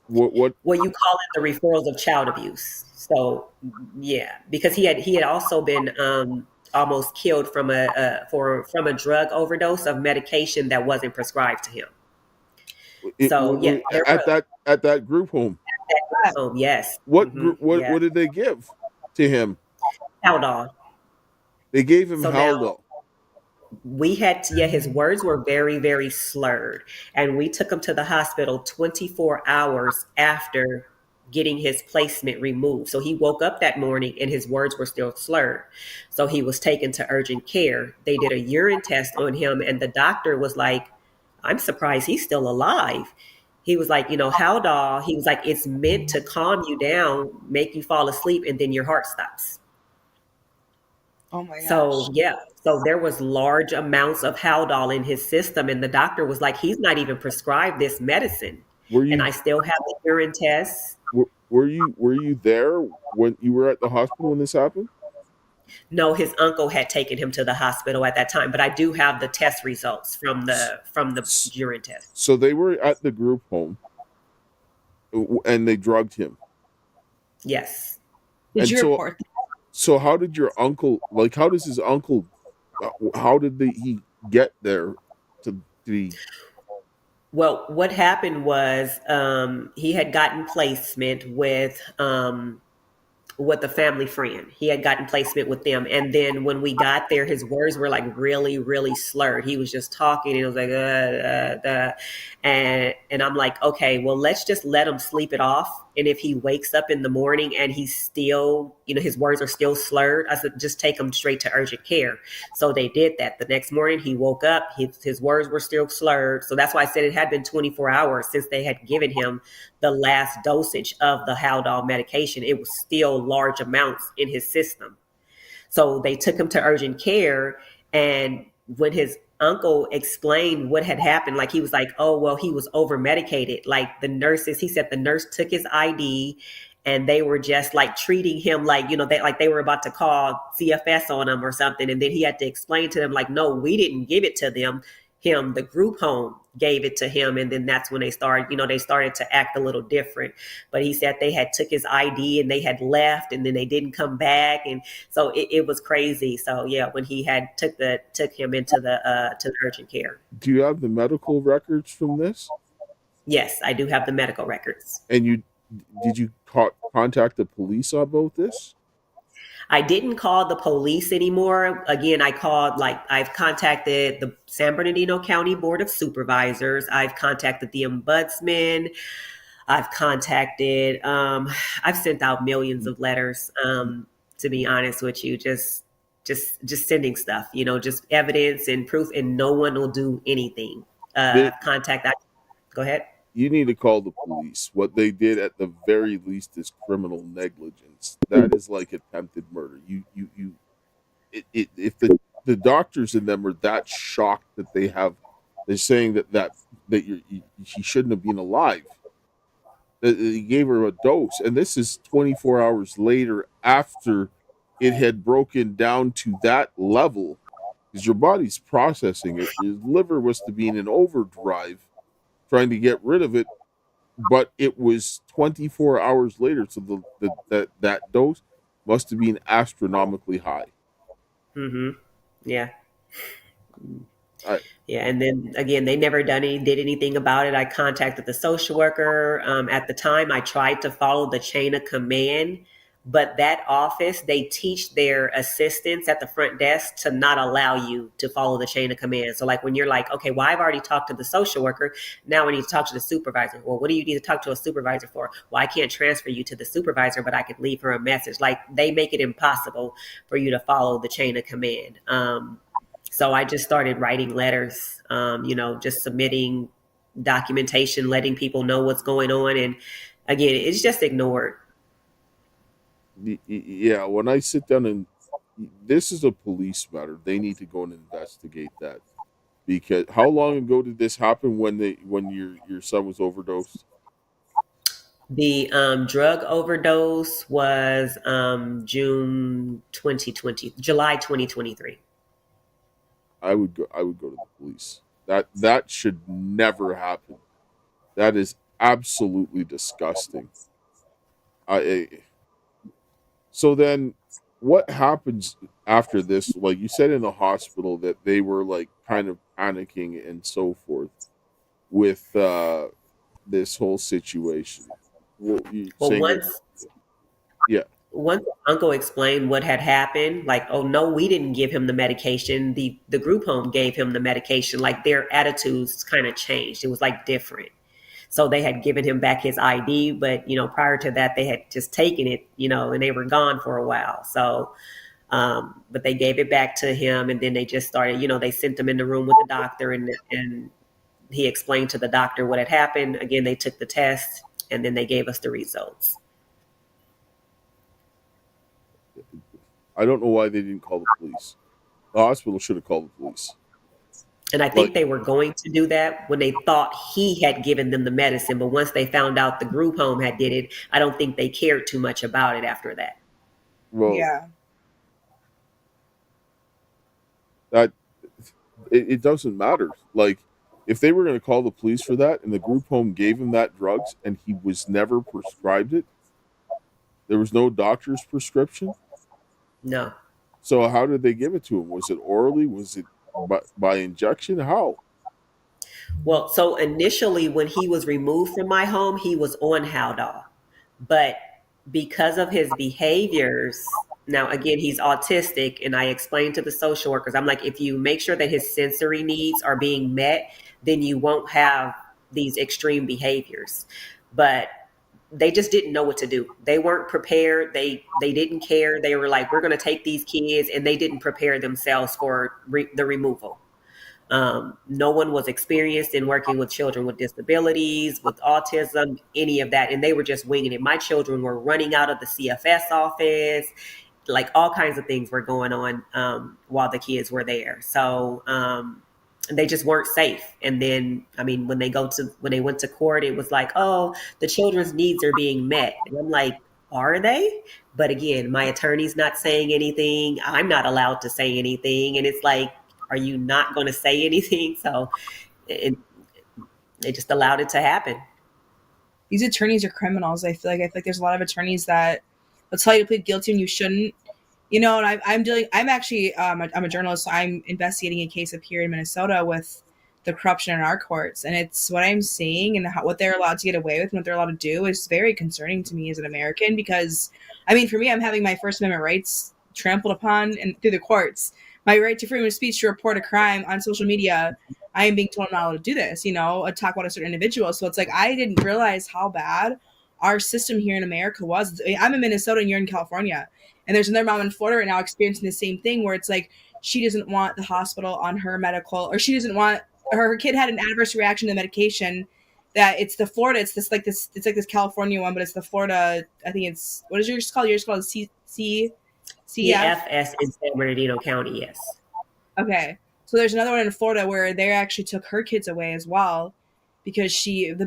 What? Well, you call it the referrals of child abuse. So yeah, because he had also been almost killed from a drug overdose of medication that wasn't prescribed to him. So yeah, at that group home. Yes. What did they give to him? Haldol. They gave him So Haldol. His words were very, very slurred. And we took him to the hospital 24 hours after getting his placement removed. So he woke up that morning and his words were still slurred. So he was taken to urgent care. They did a urine test on him, and the doctor was like, "I'm surprised he's still alive." He was like, Haldol, he was like, it's meant to calm you down, make you fall asleep, and then your heart stops. Oh my gosh. So there was large amounts of Haldol in his system, and the doctor was like, he's not even prescribed this medicine. And I still have the urine tests. Were you there when you were at the hospital when this happened? No, his uncle had taken him to the hospital at that time, but I do have the test results from the urine test. So they were at the group home, and they drugged him. Yes. Did you report that? So how did your uncle, like, how does his uncle, how did he get there to be? Well, what happened was he had gotten placement with a family friend. He had gotten placement with them. And then when we got there, his words were like really, really slurred. He was just talking and it was like, and I'm like, okay, well, let's just let him sleep it off. And if he wakes up in the morning and he's still, his words are still slurred, I said, just take him straight to urgent care. So they did that. The next morning he woke up, his words were still slurred. So that's why I said it had been 24 hours since they had given him the last dosage of the Haldol medication. It was still large amounts in his system. So they took him to urgent care, and when his uncle explained what had happened, like he was like, oh, well, he was over medicated. Like the nurses, he said the nurse took his ID and they were just like treating him like, they were about to call CFS on him or something. And then he had to explain to them like, no, we didn't give it to them. The group home gave it to him. And then that's when they started to act a little different. But he said they had took his ID and they had left and then they didn't come back. And so it was crazy. So yeah, when he had took him into to the urgent care. Do you have the medical records from this? Yes, I do have the medical records. And did you contact the police about this? I didn't call the police anymore. Again, I've contacted the San Bernardino County Board of Supervisors. I've contacted the ombudsman. I've sent out millions of letters, to be honest with you, just sending stuff, just evidence and proof, and no one will do anything. Go ahead. You need to call the police. What they did at the very least is criminal negligence. That is like attempted murder. If the doctors in them are that shocked that they're saying that she shouldn't have been alive. They gave her a dose, and this is 24 hours later after it had broken down to that level, because your body's processing it. Your liver was to be in an overdrive trying to get rid of it, but it was 24 hours later, so that dose must have been astronomically high. Yeah. And then again, they never did anything about it. I contacted the social worker. At the time, I tried to follow the chain of command, but that office, they teach their assistants at the front desk to not allow you to follow the chain of command. So like when you're like, okay, well, I've already talked to the social worker. Now I need to talk to the supervisor. Well, what do you need to talk to a supervisor for? Well, I can't transfer you to the supervisor, but I could leave her a message. Like they make it impossible for you to follow the chain of command. So I just started writing letters, just submitting documentation, letting people know what's going on. And again, it's just ignored. Yeah, when I sit down and this is a police matter, they need to go and investigate that. Because how long ago did this happen when your son was overdosed? The drug overdose was July 2023. I would go to the police. That should never happen. That is absolutely disgusting. So then what happens after this? Like you said in the hospital that they were like kind of panicking and so forth with this whole situation. Once uncle explained what had happened, like, oh no, we didn't give him the medication. The group home gave him the medication. Like their attitudes kind of changed. It was like different. So they had given him back his ID, but prior to that, they had just taken it, and they were gone for a while. So, but they gave it back to him, and then they just started, they sent him in the room with the doctor, and he explained to the doctor what had happened. Again, they took the test, and then they gave us the results. I don't know why they didn't call the police. The hospital should have called the police. And I think they were going to do that when they thought he had given them the medicine. But once they found out the group home had did it, I don't think they cared too much about it after that. Well, Yeah. It doesn't matter. Like, if they were going to call the police for that and the group home gave him that drugs and he was never prescribed it, there was no doctor's prescription? No. So how did they give it to him? Was it orally? Was it by injection? How? Well, so initially when he was removed from my home, he was on Haldol. But because of his behaviors, now again, he's autistic, and I explained to the social workers, I'm like, if you make sure that his sensory needs are being met, then you won't have these extreme behaviors. But they just didn't know what to do. They weren't prepared. They didn't care. They were like, we're going to take these kids, and they didn't prepare themselves for the removal. No one was experienced in working with children with disabilities, with autism, any of that. And they were just winging it. My children were running out of the CFS office. like all kinds of things were going on while the kids were there. So they just weren't safe. And then, I mean, when they went to court, it was like, oh, the children's needs are being met. And I'm like, are they? But again, my attorney's not saying anything. I'm not allowed to say anything. And it's like, are you not going to say anything? So they just allowed it to happen. These attorneys are criminals. I feel like there's a lot of attorneys that will tell you to plead guilty and you shouldn't. You know, and I'm actually, I'm a journalist, so I'm investigating a case up here in Minnesota with the corruption in our courts. And it's what I'm seeing and what they're allowed to get away with and what they're allowed to do is very concerning to me as an American, because, I mean, for me, I'm having my First Amendment rights trampled upon and through the courts. My right to freedom of speech to report a crime on social media, I am being told I'm not allowed to do this, talk about a certain individual. So it's like, I didn't realize how bad our system here in America was. I'm in Minnesota and you're in California. And there's another mom in Florida right now experiencing the same thing where it's like she doesn't want the hospital on her medical, or she doesn't want her kid had an adverse reaction to medication. That it's the Florida, it's like this California one, but it's the Florida. I think it's, what is yours called? Yours called CFS in San Bernardino County. Yes. Okay, so there's another one in Florida where they actually took her kids away as well because she didn't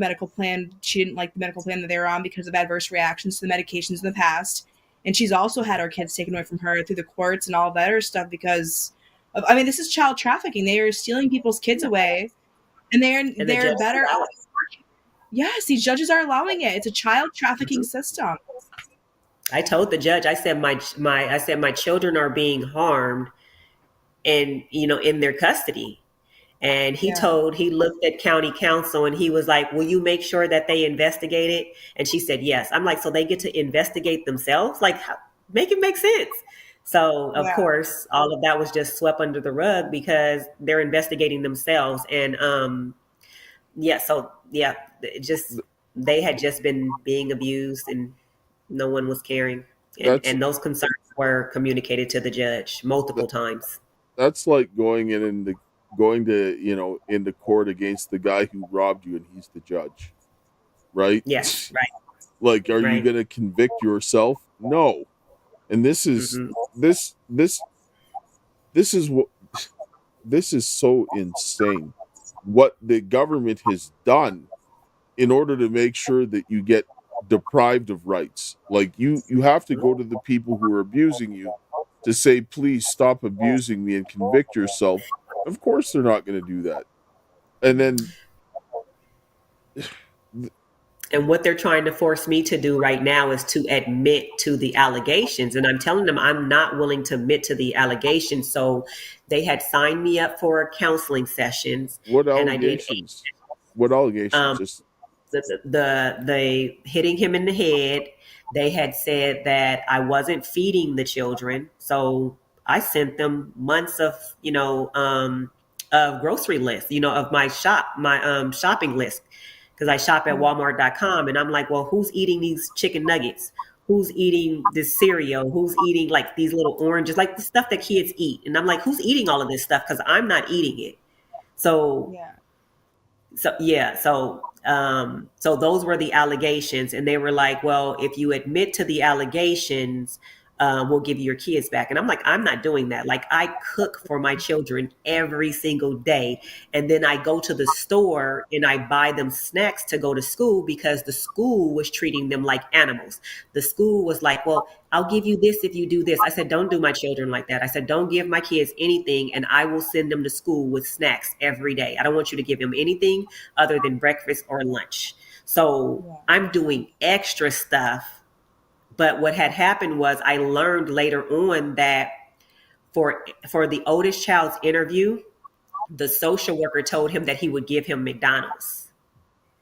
like the medical plan that they were on because of adverse reactions to the medications in the past. And she's also had her kids taken away from her through the courts and all that other stuff because of, I mean, this is child trafficking. They are stealing people's kids away, and they're better. Yes, these judges are allowing it. It's a child trafficking system. I told the judge, I said my children are being harmed, and in their custody. And he looked at county counsel and he was like, will you make sure that they investigate it? And she said, yes. I'm like, so they get to investigate themselves? Like, make it make sense. So, of course, all of that was just swept under the rug because they're investigating themselves. And, they had just been being abused and no one was caring. And those concerns were communicated to the judge multiple times. That's like going to into court against the guy who robbed you and he's the judge, right? Yes, right. Like, are you going to convict yourself? No. And this is this is so insane what the government has done in order to make sure that you get deprived of rights. Like, you have to go to the people who are abusing you to say, please stop abusing me and convict yourself. Of course they're not going to do that. And then and what they're trying to force me to do right now is to admit to the allegations. And I'm telling them I'm not willing to admit to the allegations. So they had signed me up for counseling sessions. What allegations? And I did 8. What allegations? The hitting him in the head. They had said that I wasn't feeding the children. So I sent them months of, of grocery list, of my shopping list. Because I shop at Walmart.com and I'm like, well, who's eating these chicken nuggets? Who's eating this cereal? Who's eating like these little oranges, like the stuff that kids eat? And I'm like, who's eating all of this stuff? Because I'm not eating it. So those were the allegations. And they were like, well, if you admit to the allegations, we'll give you your kids back. And I'm like, I'm not doing that. Like, I cook for my children every single day. And then I go to the store and I buy them snacks to go to school because the school was treating them like animals. The school was like, well, I'll give you this if you do this. I said, don't do my children like that. I said, don't give my kids anything and I will send them to school with snacks every day. I don't want you to give them anything other than breakfast or lunch. So I'm doing extra stuff. But what had happened was I learned later on that for the oldest child's interview, the social worker told him that he would give him McDonald's.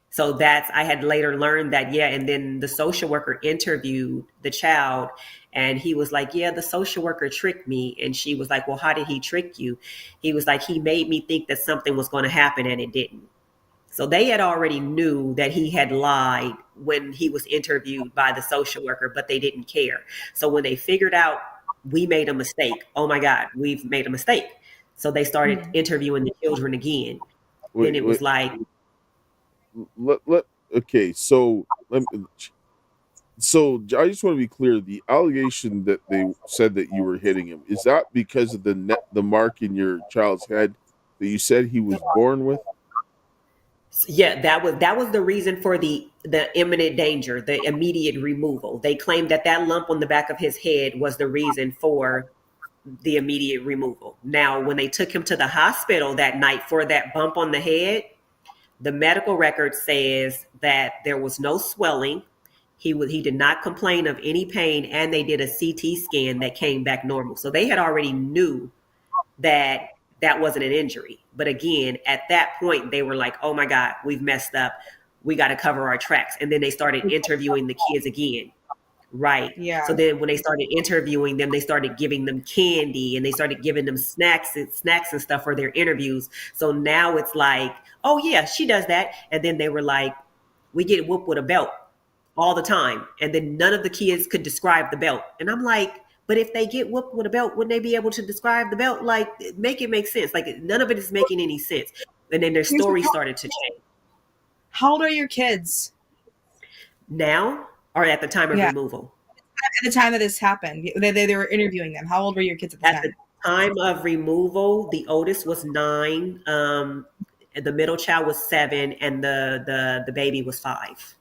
So I had later learned that, and then the social worker interviewed the child and he was like, the social worker tricked me. And she was like, well, how did he trick you? He was like, he made me think that something was going to happen and it didn't. So they had already knew that he had lied when he was interviewed by the social worker, but they didn't care. So when they figured out we made a mistake, oh my God, we've made a mistake. So they started interviewing the children again. And it was like, okay, so So I just want to be clear. The allegation that they said that you were hitting him, is that because of the mark in your child's head that you said he was born with? Yeah, that was the reason for the imminent danger, the immediate removal. They claimed that that lump on the back of his head was the reason for the immediate removal. Now, when they took him to the hospital that night for that bump on the head, the medical record says that there was no swelling. He did not complain of any pain, and they did a CT scan that came back normal. So they had already knew that that wasn't an injury. But again, at that point, they were like, oh my God, we've messed up. We got to cover our tracks. And then they started interviewing the kids again. Right. Yeah. So then when they started interviewing them, they started giving them candy and they started giving them snacks and stuff for their interviews. So now it's like, oh yeah, she does that. And then they were like, we get whooped with a belt all the time. And then none of the kids could describe the belt. And I'm like, but if they get whooped with a belt, wouldn't they be able to describe the belt? Like, make it make sense. Like, none of it is making any sense. And then their story started to change. How old are your kids now or at the time of removal? At the time that this happened, they were interviewing them. How old were your kids at the time? At the time of removal, the oldest was 9, the middle child was 7, and the baby was 5.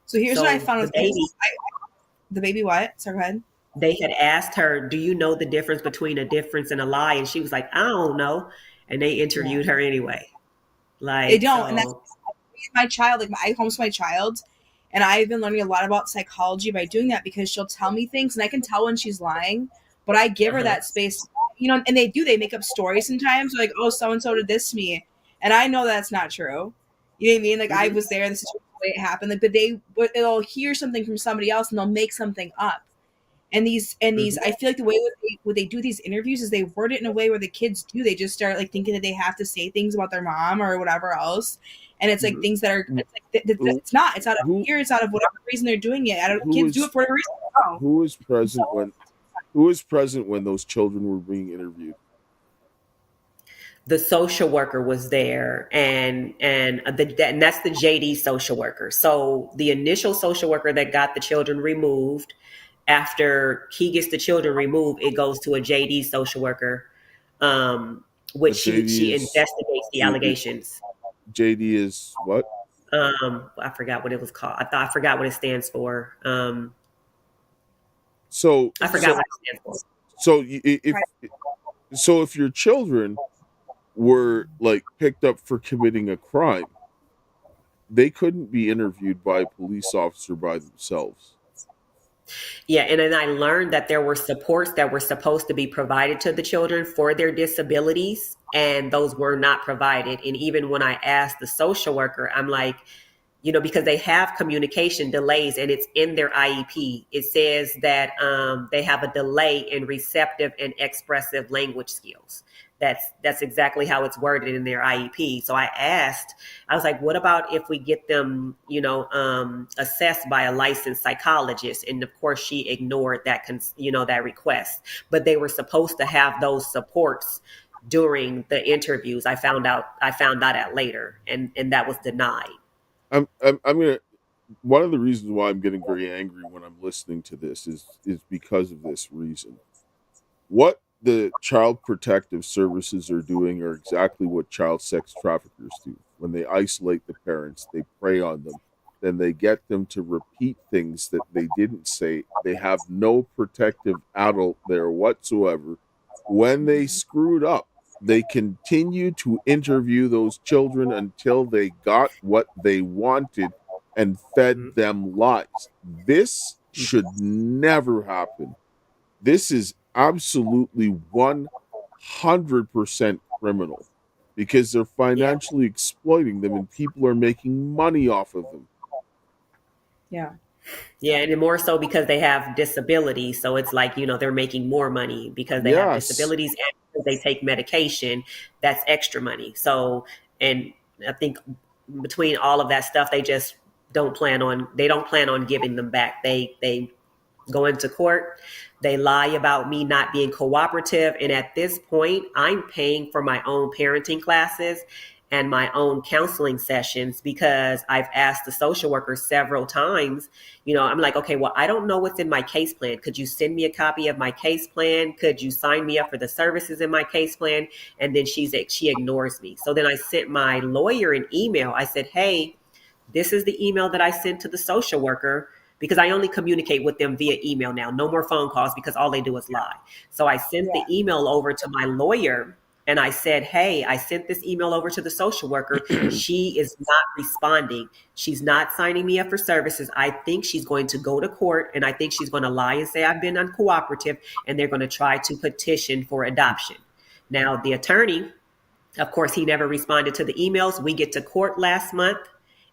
So here's what I found with the baby. What? Sorry, go ahead. They had asked her, do you know the difference between a difference and a lie? And she was like, I don't know. And they interviewed her anyway. Like, they don't. So, and that's my child. Like, I homeschool my child. And I've been learning a lot about psychology by doing that, because she'll tell me things and I can tell when she's lying, but I give her that space, and they make up stories sometimes. Like, oh, so-and-so did this to me. And I know that's not true. You know what I mean? Like, I was there, this is the way it happened. Like, but they'll hear something from somebody else and they'll make something up. And these, I feel like the way what they do these interviews is they word it in a way where the kids do. They just start like thinking that they have to say things about their mom or whatever else. And it's like things that are, it's not out of fear. It's out of whatever reason they're doing it. Kids do it for whatever reason. Oh. Who was present when those children were being interviewed? The social worker was there, and that's the JD social worker. So the initial social worker that got the children removed, after he gets the children removed, it goes to a JD social worker, which she investigates the allegations. JD is what? I forgot what it was called. I forgot what it stands for. I forgot what it stands for. So if your children were like picked up for committing a crime, they couldn't be interviewed by a police officer by themselves. Yeah, and then I learned that there were supports that were supposed to be provided to the children for their disabilities, and those were not provided. And even when I asked the social worker, I'm like, because they have communication delays and it's in their IEP. It says that they have a delay in receptive and expressive language skills. That's exactly how it's worded in their IEP. So I was like, what about if we get them, assessed by a licensed psychologist? And of course she ignored that, that request, but they were supposed to have those supports during the interviews. I found out at later, and that was denied. I'm gonna. One of the reasons why I'm getting very angry when I'm listening to this is because of this reason. What the child protective services are doing are exactly what child sex traffickers do. When they isolate the parents, they prey on them, then they get them to repeat things that they didn't say. They have no protective adult there whatsoever. When they screwed up, they continue to interview those children until they got what they wanted and fed them lies. This should never happen. This is absolutely 100% criminal, because they're financially exploiting them and people are making money off of them. Yeah. Yeah, and more so because they have disabilities. So it's like, they're making more money because they have disabilities and because they take medication. That's extra money. So, and I think between all of that stuff, they just don't plan on giving them back. They go into court. They lie about me not being cooperative. And at this point, I'm paying for my own parenting classes. and my own counseling sessions, because I've asked the social worker several times, I'm like, okay, well, I don't know what's in my case plan. Could you send me a copy of my case plan? Could you sign me up for the services in my case plan? And then she ignores me. So then I sent my lawyer an email. I said, hey, this is the email that I sent to the social worker, because I only communicate with them via email now. No more phone calls, because all they do is lie. So I sent the email over to my lawyer, and I said, hey, I sent this email over to the social worker. She is not responding. She's not signing me up for services. I think she's going to go to court, and I think she's going to lie and say I've been uncooperative, and they're going to try to petition for adoption. Now, the attorney, of course, he never responded to the emails. We get to court last month,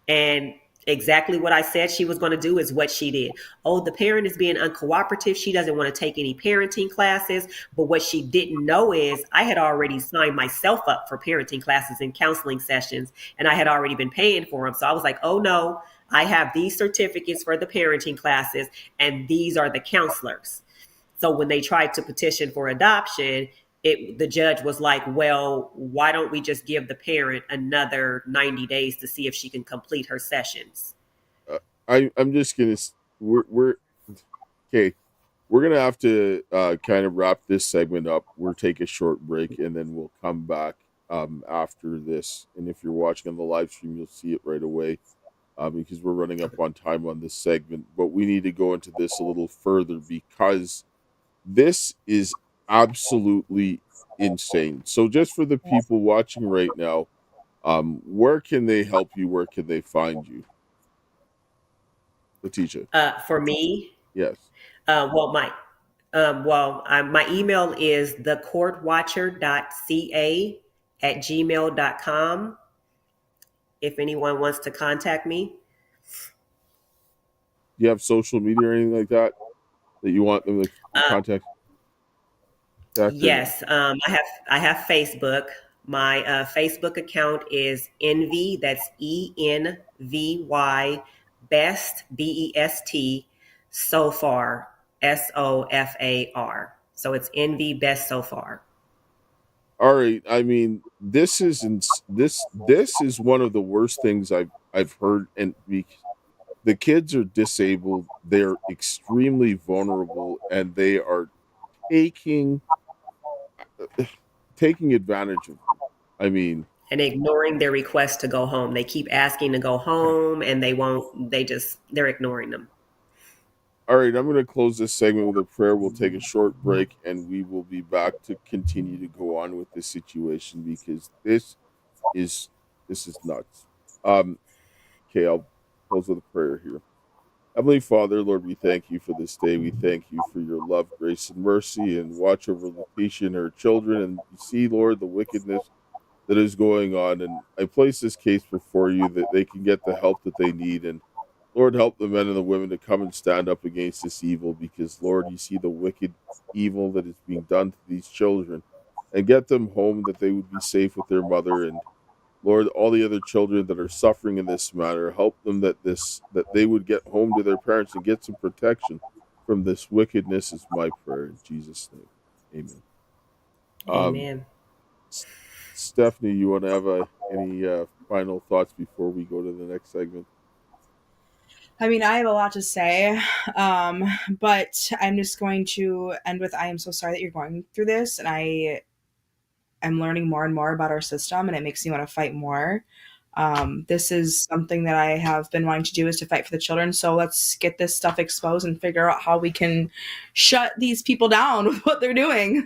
and exactly what I said she was going to do is what she did. Oh, the parent is being uncooperative. She doesn't want to take any parenting classes. But what she didn't know is I had already signed myself up for parenting classes and counseling sessions, and I had already been paying for them. So I was like, oh no, I have these certificates for the parenting classes, and these are the counselors. So when they tried to petition for adoption, the judge was like, well, why don't we just give the parent another 90 days to see if she can complete her sessions? I'm just going to, we're okay. We're going to have to kind of wrap this segment up. We'll take a short break, and then we'll come back after this. And if you're watching on the live stream, you'll see it right away because we're running up on time on this segment. But we need to go into this a little further because this is absolutely insane. So just for the people watching right now, where can they help you? Where can they find you? Latesha. For me? Yes. My email is thecourtwatcher.ca@gmail.com. If anyone wants to contact me. Do you have social media or anything like that you want them to contact? Yes, I have Facebook. My Facebook account is Envy. That's ENVY Best BEST So Far SOFAR. So it's Envy Best So Far. All right. I mean, this is one of the worst things I've heard, and the kids are disabled. They're extremely vulnerable, and they are taking advantage of them. I mean, and ignoring their request to go home. They keep asking to go home, and they won't. They're ignoring them. All right, I'm going to close this segment with a prayer. We'll take a short break, and we will be back to continue to go on with this situation because this is nuts. Okay, I'll close with a prayer here. Heavenly Father, Lord, we thank you for this day. We thank you for your love, grace, and mercy, and watch over Latesha and her children. And you see, Lord, the wickedness that is going on. And I place this case before you that they can get the help that they need. And Lord, help the men and the women to come and stand up against this evil because, Lord, you see the wicked evil that is being done to these children and get them home that they would be safe with their mother. And Lord, all the other children that are suffering in this matter, help them that they would get home to their parents and get some protection from this wickedness is my prayer in Jesus' name. Amen. Amen. Stephanie, you want to have any final thoughts before we go to the next segment? I mean, I have a lot to say, but I'm just going to end with, I am so sorry that you're going through this, and I'm learning more and more about our system, and it makes me want to fight more. This is something that I have been wanting to do, is to fight for the children. So let's get this stuff exposed and figure out how we can shut these people down with what they're doing.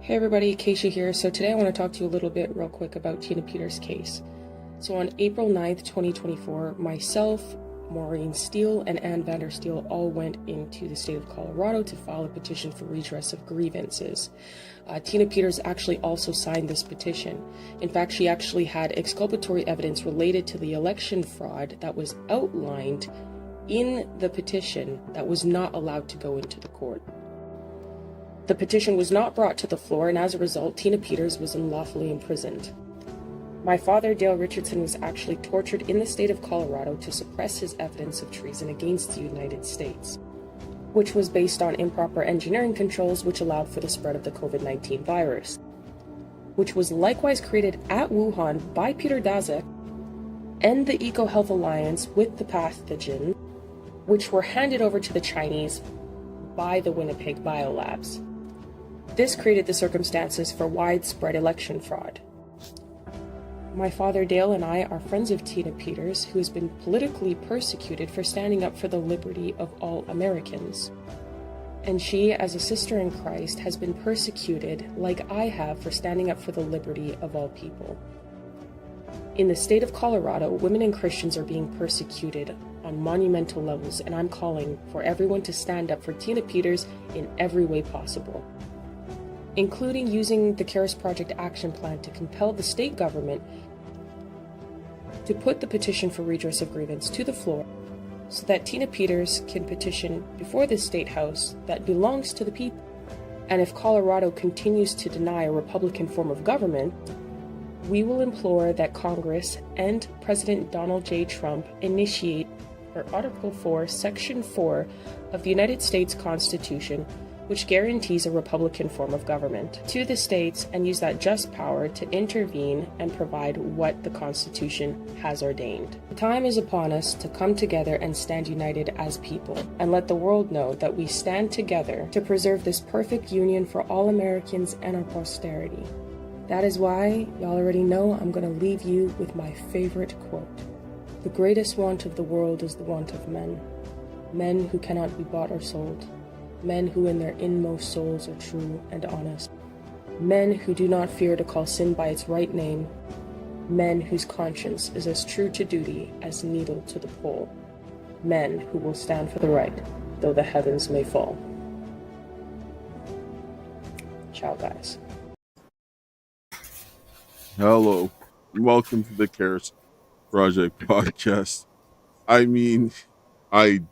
Hey everybody, Keisha here. So today I want to talk to you a little bit real quick about Tina Peters' case. So on April 9th, 2024, myself, Maureen Steele, and Ann Vandersteel all went into the state of Colorado to file a petition for redress of grievances. Tina Peters actually also signed this petition. In fact, she actually had exculpatory evidence related to the election fraud that was outlined in the petition that was not allowed to go into the court. The petition was not brought to the floor, and as a result, Tina Peters was unlawfully imprisoned. My father, Dale Richardson, was actually tortured in the state of Colorado to suppress his evidence of treason against the United States, which was based on improper engineering controls which allowed for the spread of the COVID-19 virus, which was likewise created at Wuhan by Peter Daszak and the EcoHealth Alliance with the pathogen, which were handed over to the Chinese by the Winnipeg Biolabs. This created the circumstances for widespread election fraud. My father Dale and I are friends of Tina Peters, who has been politically persecuted for standing up for the liberty of all Americans. And she, as a sister in Christ, has been persecuted like I have for standing up for the liberty of all people. In the state of Colorado, women and Christians are being persecuted on monumental levels, and I'm calling for everyone to stand up for Tina Peters in every way possible, including using the Karis Project action plan to compel the state government to put the petition for redress of grievance to the floor so that Tina Peters can petition before the state house that belongs to the people. And if Colorado continues to deny a Republican form of government, we will implore that Congress and President Donald J. Trump initiate Article 4, Section 4 of the United States Constitution, which guarantees a Republican form of government, to the states, and use that just power to intervene and provide what the Constitution has ordained. The time is upon us to come together and stand united as people, and let the world know that we stand together to preserve this perfect union for all Americans and our posterity. That is why, y'all already know, I'm going to leave you with my favorite quote. The greatest want of the world is the want of men. Men who cannot be bought or sold. Men who in their inmost souls are true and honest. Men who do not fear to call sin by its right name. Men whose conscience is as true to duty as needle to the pole. Men who will stand for the right, though the heavens may fall. Ciao, guys. Hello. Welcome to the Karis Project podcast. I mean, I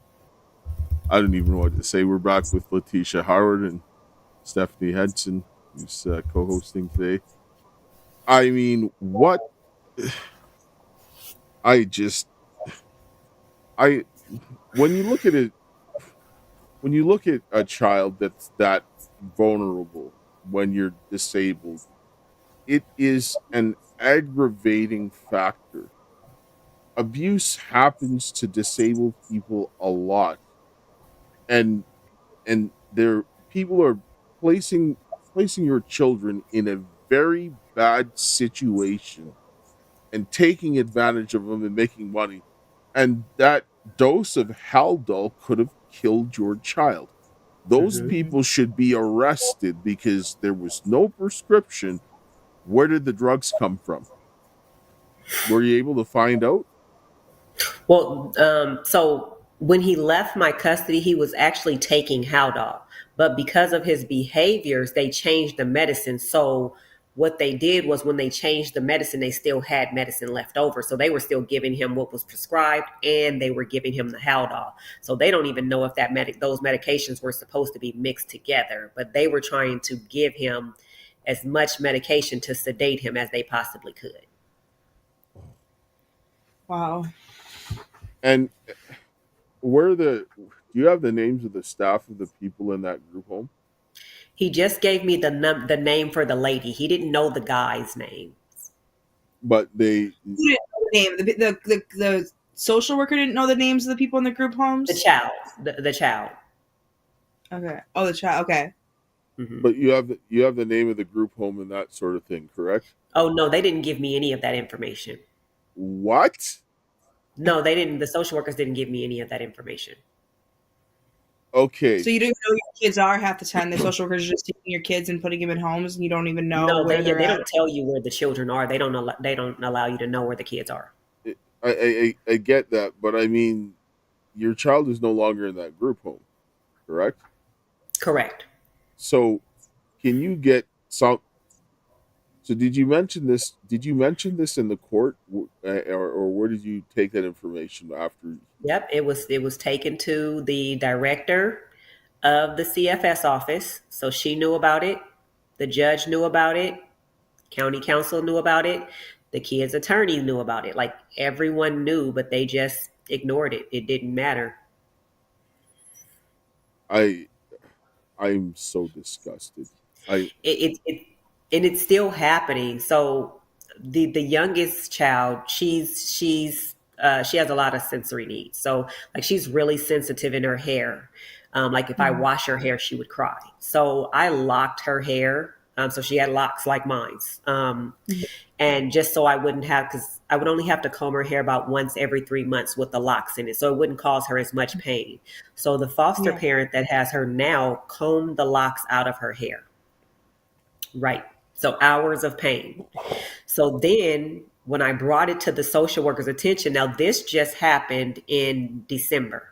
don't even know what to say. We're back with Latesha Howard and Stephanie Henson, who's co-hosting today. I mean, what? When you look at it, when you look at a child that's that vulnerable when you're disabled, it is an aggravating factor. Abuse happens to disabled people a lot. And there people are placing your children in a very bad situation and taking advantage of them and making money. And that dose of Haldol could have killed your child. Those people should be arrested because there was no prescription. Where did the drugs come from? Were you able to find out? Well, so when he left my custody, he was actually taking Haldol, but because of his behaviors, they changed the medicine. So what they did was when they changed the medicine, they still had medicine left over. So they were still giving him what was prescribed, and they were giving him the Haldol. So they don't even know if those medications were supposed to be mixed together, but they were trying to give him as much medication to sedate him as they possibly could. Wow. And do you have the names of the staff of the people in that group home? He just gave me the name for the lady. He didn't know the guy's name. But Who didn't know the name? The social worker didn't know the names of the people in the group homes? The child. The child. Okay. Oh, the child. Okay. Mm-hmm. But you have the name of the group home and that sort of thing, correct? Oh, no, they didn't give me any of that information. What? No, they didn't. The social workers didn't give me any of that information. Okay. So you don't even know who your kids are half the time. The social workers are just taking your kids and putting them in homes, and you don't even know No, where they're they at. don't tell you where the children are. They don't allow you to know where the kids are. I get that, but I mean, your child is no longer in that group home, correct? Correct. So, can you get some? So, did you mention this? Did you mention this in the court, or where did you take that information after? Yep, it was taken to the director of the CFS office, so she knew about it. The judge knew about it. County council knew about it. The kids' attorney knew about it. Like everyone knew, but they just ignored it. It didn't matter. I I'm so disgusted. I It and it's still happening. So the youngest child, she has a lot of sensory needs. So like she's really sensitive in her hair. Like if I wash her hair, she would cry. So I locked her hair. So she had locks like mine's. And just so I wouldn't have, because I would only have to comb her hair about once every 3 months with the locks in it. So it wouldn't cause her as much pain. So the foster parent that has her now combed the locks out of her hair. Right. So hours of pain. So then when I brought it to the social worker's attention, now this just happened in December.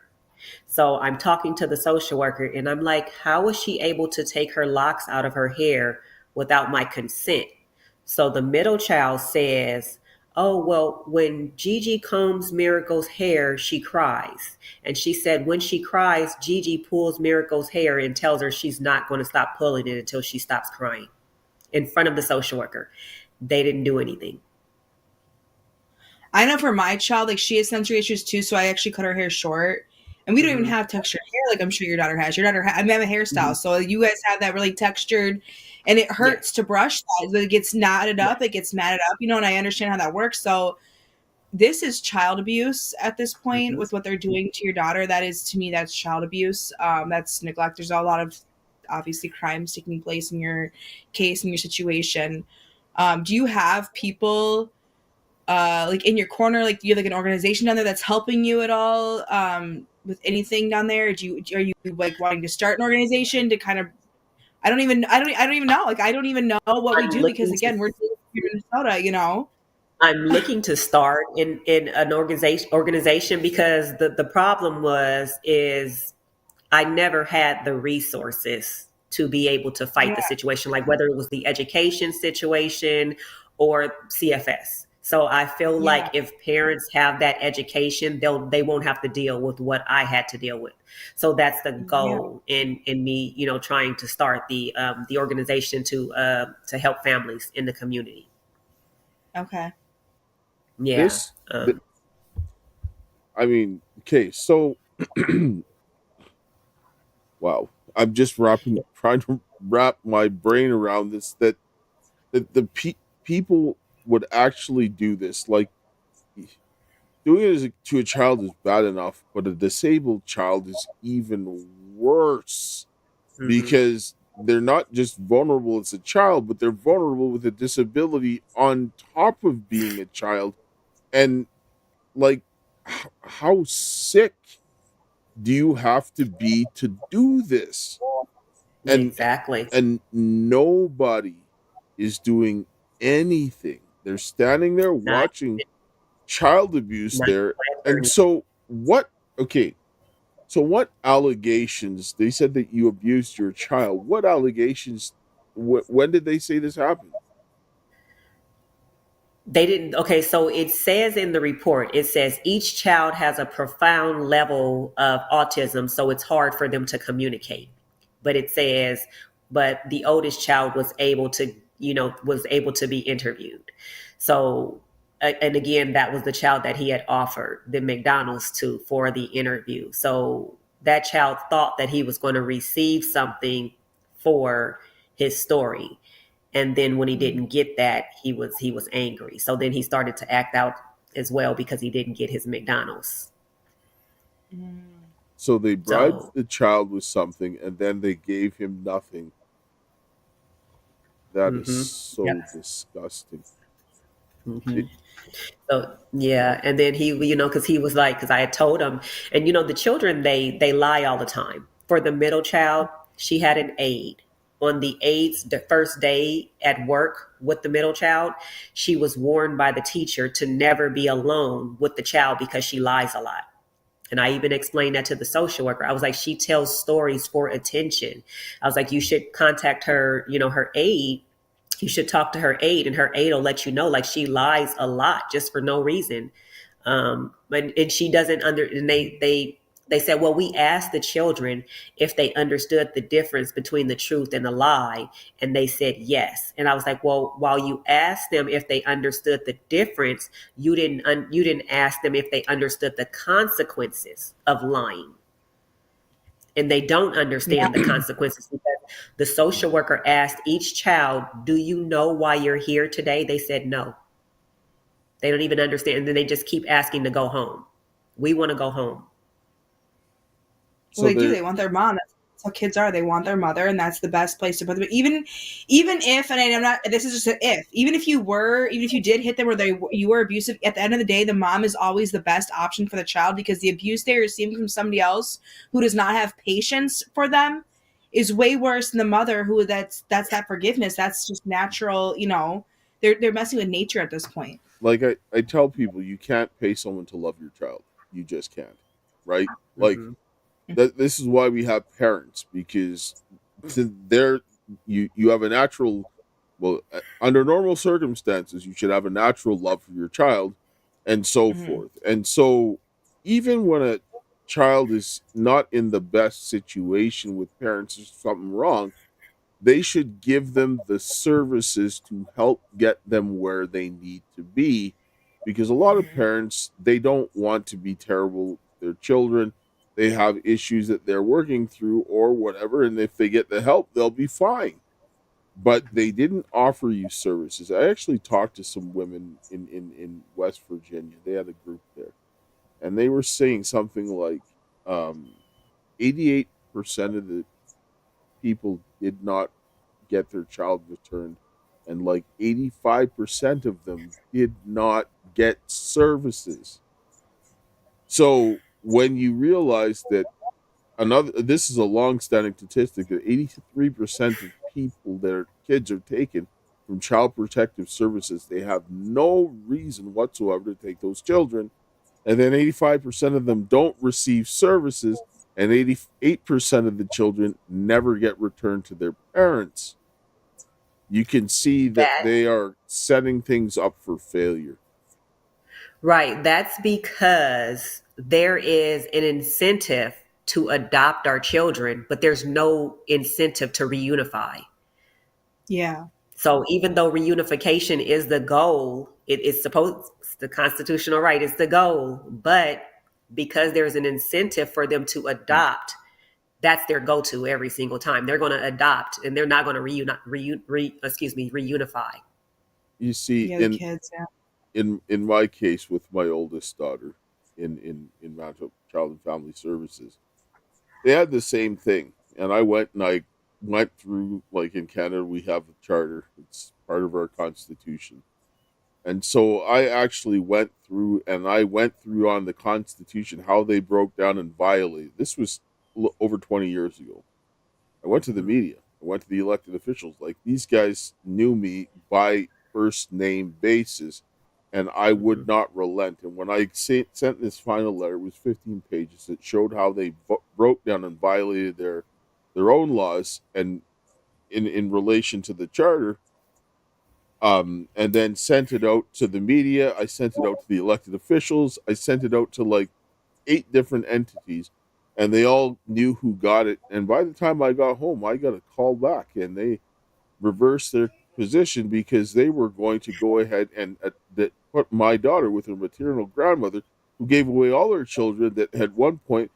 So I'm talking to the social worker and I'm like, how was she able to take her locks out of her hair without my consent? So the middle child says, oh, well, when Gigi combs Miracle's hair, she cries. And she said when she cries, Gigi pulls Miracle's hair and tells her she's not going to stop pulling it until she stops crying in front of the social worker. They didn't do anything. I know for my child, like she has sensory issues too, so I actually cut her hair short. And we don't even have textured hair like I'm sure your daughter has. Your daughter, I mean, I have a hairstyle, so you guys have that really textured, and it hurts to brush that. It gets knotted up, it gets matted up, and I understand how that works. So this is child abuse at this point with what they're doing to your daughter. That is, to me, that's child abuse. That's neglect. There's a lot of obviously crimes taking place in your case, in your situation. Do you have people like in your corner? Like, do you have like an organization down there that's helping you at all with anything down there? Are you like wanting to start an organization to kind of? I don't even know. Like, I don't even know what we do because again, we're here in Minnesota. I'm looking to start in an organization because the problem is I never had the resources to be able to fight the situation, like whether it was the education situation or CFS. So I feel like if parents have that education, they won't have to deal with what I had to deal with. So that's the goal in me, trying to start the organization to help families in the community. Okay. Yeah. I mean, okay, so wow, I'm just trying to wrap my brain around this. That people would actually do this. Like doing it to a child is bad enough, but a disabled child is even worse because they're not just vulnerable as a child, but they're vulnerable with a disability on top of being a child. And like, how sick do you have to be to do this? And exactly. And nobody is doing anything. They're standing there watching child abuse there. And so what? Okay. So what allegations? They said that you abused your child. What allegations? When did they say this happened? They didn't. Okay, so it says in the report, it says each child has a profound level of autism, so it's hard for them to communicate. But it says, but the oldest child was able to, be interviewed. So, and again, that was the child that he had offered the McDonald's to for the interview. So that child thought that he was going to receive something for his story. And then when he didn't get that, he was angry. So then he started to act out as well because he didn't get his McDonald's. So they bribed the child with something and then they gave him nothing. That is so disgusting. So yeah, and then he, because he was like, because I had told him, and the children they lie all the time. For the middle child, she had an aide. On the first day at work with the middle child, she was warned by the teacher to never be alone with the child because she lies a lot. And I even explained that to the social worker. I was like, she tells stories for attention. I was like, you should contact her, her aide. You should talk to her aide, and her aide will let you know, like, she lies a lot just for no reason. And she doesn't and they said, well, we asked the children if they understood the difference between the truth and the lie, and they said yes. And I was like, well, while you asked them if they understood the difference, you didn't ask them if they understood the consequences of lying. And they don't understand the consequences, because the social worker asked each child, do you know why you're here today? They said no. They don't even understand. And then they just keep asking to go home. We want to go home. Well, they do. They want their mom. That's how kids are. They want their mother, and that's the best place to put them. But even if, and I'm not, this is just an if, even if you did hit them or you were abusive, at the end of the day, the mom is always the best option for the child, because the abuse they are receiving from somebody else who does not have patience for them is way worse than the mother who that's that forgiveness. That's just natural. They're messing with nature at this point. Like I tell people, you can't pay someone to love your child. You just can't, right? Like, this is why we have parents, because you have a natural, under normal circumstances, you should have a natural love for your child, and so forth. And so even when a child is not in the best situation with parents, there's something wrong, they should give them the services to help get them where they need to be, because a lot of parents, they don't want to be terrible to their children. They have issues that they're working through or whatever, and if they get the help, they'll be fine. But they didn't offer you services. I actually talked to some women in West Virginia. They had a group there, and they were saying something like 88% of the people did not get their child returned, and like 85% of them did not get services. So when you realize that this is a long-standing statistic, that 83% of people, their kids are taken from child protective services, they have no reason whatsoever to take those children, and then 85% of them don't receive services, and 88% of the children never get returned to their parents. You can see that they are setting things up for failure. Right. That's because there is an incentive to adopt our children, but there's no incentive to reunify. Yeah. So even though reunification is the goal, it's the constitutional right is the goal, but because there's an incentive for them to adopt, that's their go-to every single time. They're going to adopt, and they're not going to reunify. You see, the kids, in my case with my oldest daughter in Child and Family Services, they had the same thing. And I went through, like in Canada, we have a charter. It's part of our constitution. And so I actually went through on the Constitution how they broke down and violated. This was over 20 years ago. I went to the media. I went to the elected officials. Like, these guys knew me by first name basis, and I would not relent. And when I sent this final letter, it was 15 pages. It showed how they broke down and violated their own laws and in relation to the charter. And then sent it out to the media. I sent it out to the elected officials. I sent it out to like 8 different entities, and they all knew who got it. And by the time I got home, I got a call back, and they reversed their position because they were going to go ahead and put my daughter with her maternal grandmother, who gave away all her children, that at one point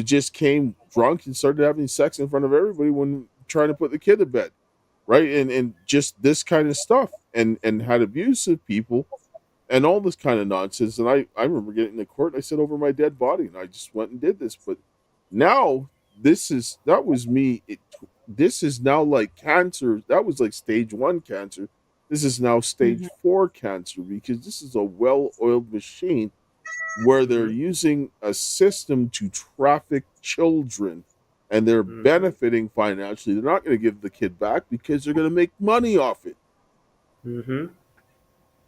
just came drunk and started having sex in front of everybody when trying to put the kid to bed. Right. And just this kind of stuff, and had abusive people and all this kind of nonsense. And I remember getting to court, and I said, over my dead body, and I just went and did this. But now that was me. This is now like cancer. That was like stage 1 cancer. This is now stage 4 cancer, because this is a well-oiled machine where they're using a system to traffic children and they're Mhm. benefiting financially. They're not going to give the kid back because they're going to make money off it. Mhm.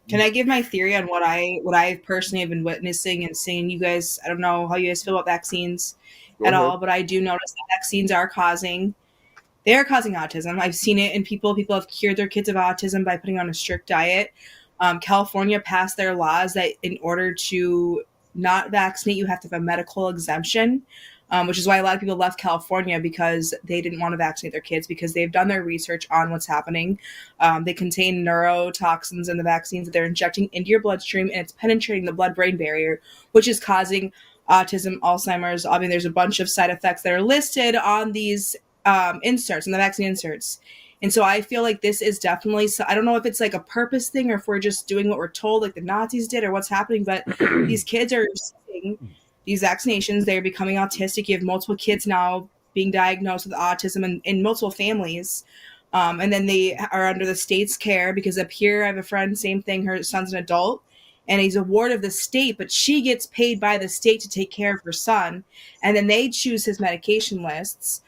Can I give my theory on what I personally have been witnessing and seeing? You guys, I don't know how you guys feel about vaccines Go at ahead. all, but I do notice that vaccines are causing autism. I've seen it in people. People have cured their kids of autism by putting on a strict diet. California passed their laws that in order to not vaccinate, you have to have a medical exemption, which is why a lot of people left California because they didn't want to vaccinate their kids because they've done their research on what's happening. They contain neurotoxins in the vaccines that they're injecting into your bloodstream, and it's penetrating the blood-brain barrier, which is causing autism, Alzheimer's. I mean, there's a bunch of side effects that are listed on these inserts, and the vaccine inserts. And so I feel like this is definitely, I don't know if it's like a purpose thing or if we're just doing what we're told like the Nazis did or what's happening, but these kids are receiving these vaccinations. They're becoming autistic. You have multiple kids now being diagnosed with autism in multiple families. And then they are under the state's care because up here I have a friend, same thing, her son's an adult and he's a ward of the state, but she gets paid by the state to take care of her son. And then they choose his medication lists.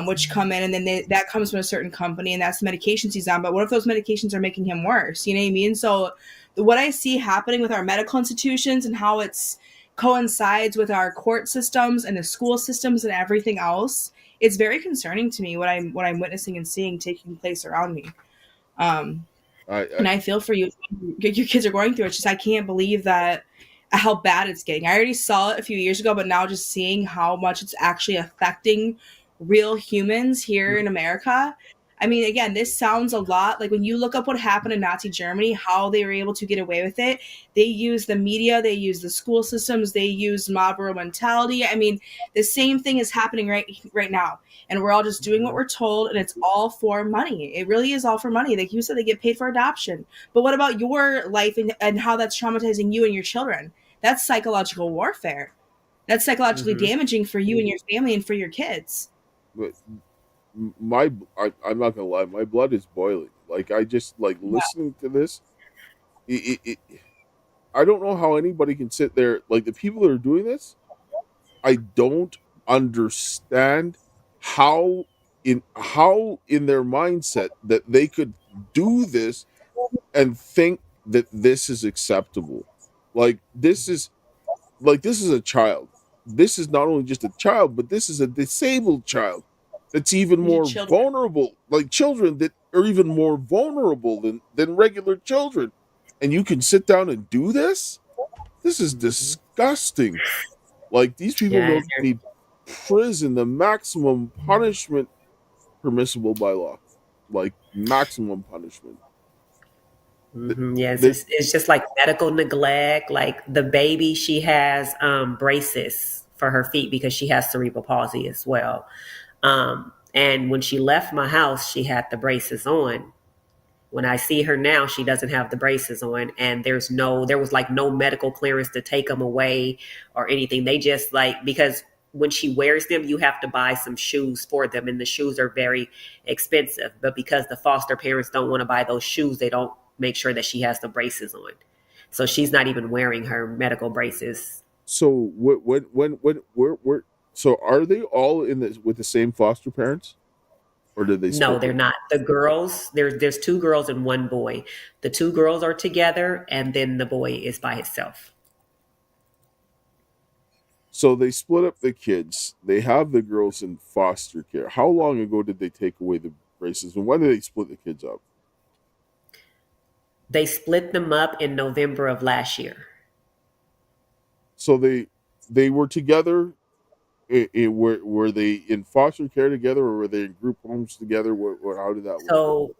Which come in, and then that comes from a certain company, and that's the medications he's on. But what if those medications are making him worse? You know what I mean? So what I see happening with our medical institutions and how it's coincides with our court systems and the school systems and everything else, it's very concerning to me what I'm witnessing and seeing taking place around me. And I feel for you. Your kids are going through it. It's just I can't believe that how bad it's getting. I already saw it a few years ago, but now just seeing how much it's actually affecting real humans here in America. I mean, again, this sounds a lot like when you look up what happened in Nazi Germany, how they were able to get away with it. They use the media, they use the school systems, they use mob rule mentality. I mean, the same thing is happening right now. And we're all just doing what we're told, and it's all for money. It really is all for money. Like you said, they get paid for adoption. But what about your life and how that's traumatizing you and your children? That's psychological warfare. That's psychologically damaging for you and your family and for your kids. But I'm not gonna lie, my blood is boiling. Like I just like listening to this. I don't know how anybody can sit there. Like the people that are doing this, I don't understand how in their mindset that they could do this and think that this is acceptable. Like this is a child. This is not only just a child, but this is a disabled child that's even These are more children. vulnerable. Like children that are even more vulnerable than regular children. And you can sit down and do this? This is disgusting. Like these people Yeah. don't need prison, the maximum punishment permissible by law. Like maximum punishment. Yes, This, it's just like medical neglect. Like the baby, she has braces for her feet because she has cerebral palsy as well. And when she left my house, she had the braces on. When I see her now, she doesn't have the braces on, and there was like no medical clearance to take them away or anything. They just like, because when she wears them, you have to buy some shoes for them, and the shoes are very expensive. But because the foster parents don't want to buy those shoes, they don't make sure that she has the braces on. So she's not even wearing her medical braces. so where so are they all in this with the same foster parents? Or did they split No, they're them? not. The girls, there's two girls and one boy. The two girls are together, and then the boy is by himself. So they split up the kids. They have the girls in foster care. How long ago did they take away the braces? And when did they split the kids up? They split them up in November of last year. So they were together. Were they in foster care together, or were they in group homes together? How did that work? So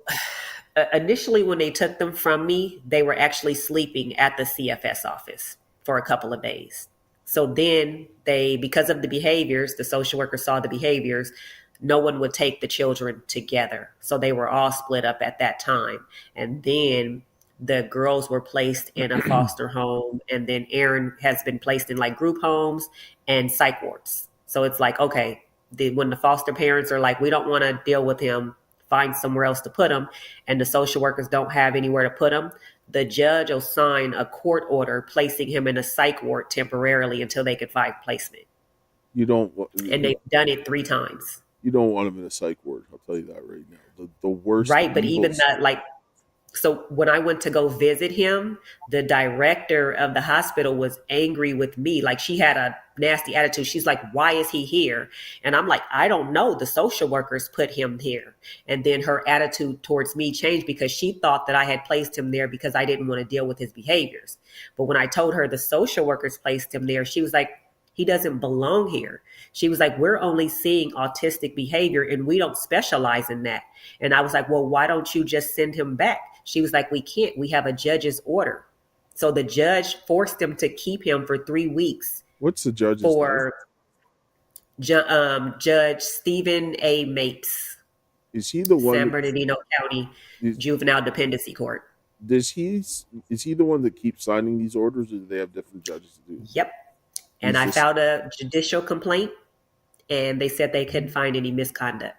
initially, when they took them from me, they were actually sleeping at the CFS office for a couple of days. So then because of the behaviors, the social worker saw the behaviors, no one would take the children together. So they were all split up at that time. And then the girls were placed in a foster home. And then Aaron has been placed in like group homes and psych wards. So it's like, okay, when the foster parents are like, we don't want to deal with him, find somewhere else to put him, and the social workers don't have anywhere to put him, the judge will sign a court order placing him in a psych ward temporarily until they could find placement. You don't. and they've done it 3 times. You don't want them in a psych ward. I'll tell you that right now. The worst. Right, but even evils- that, like, so when I went to go visit him, the director of the hospital was angry with me. Like, she had a nasty attitude. She's like, why is he here? And I'm like, I don't know. The social workers put him here. And then her attitude towards me changed because she thought that I had placed him there because I didn't want to deal with his behaviors. But when I told her the social workers placed him there, she was like, he doesn't belong here. She was like, we're only seeing autistic behavior and we don't specialize in that. And I was like, well, why don't you just send him back? She was like, we can't. We have a judge's order. So the judge forced them to keep him for 3 weeks. What's the judge's for Judge Stephen A. Mapes, Is he the one? San Bernardino County Juvenile Dependency Court. Is he the one that keeps signing these orders, or do they have different judges to do it? Yep. And I filed a judicial complaint, and they said they couldn't find any misconduct.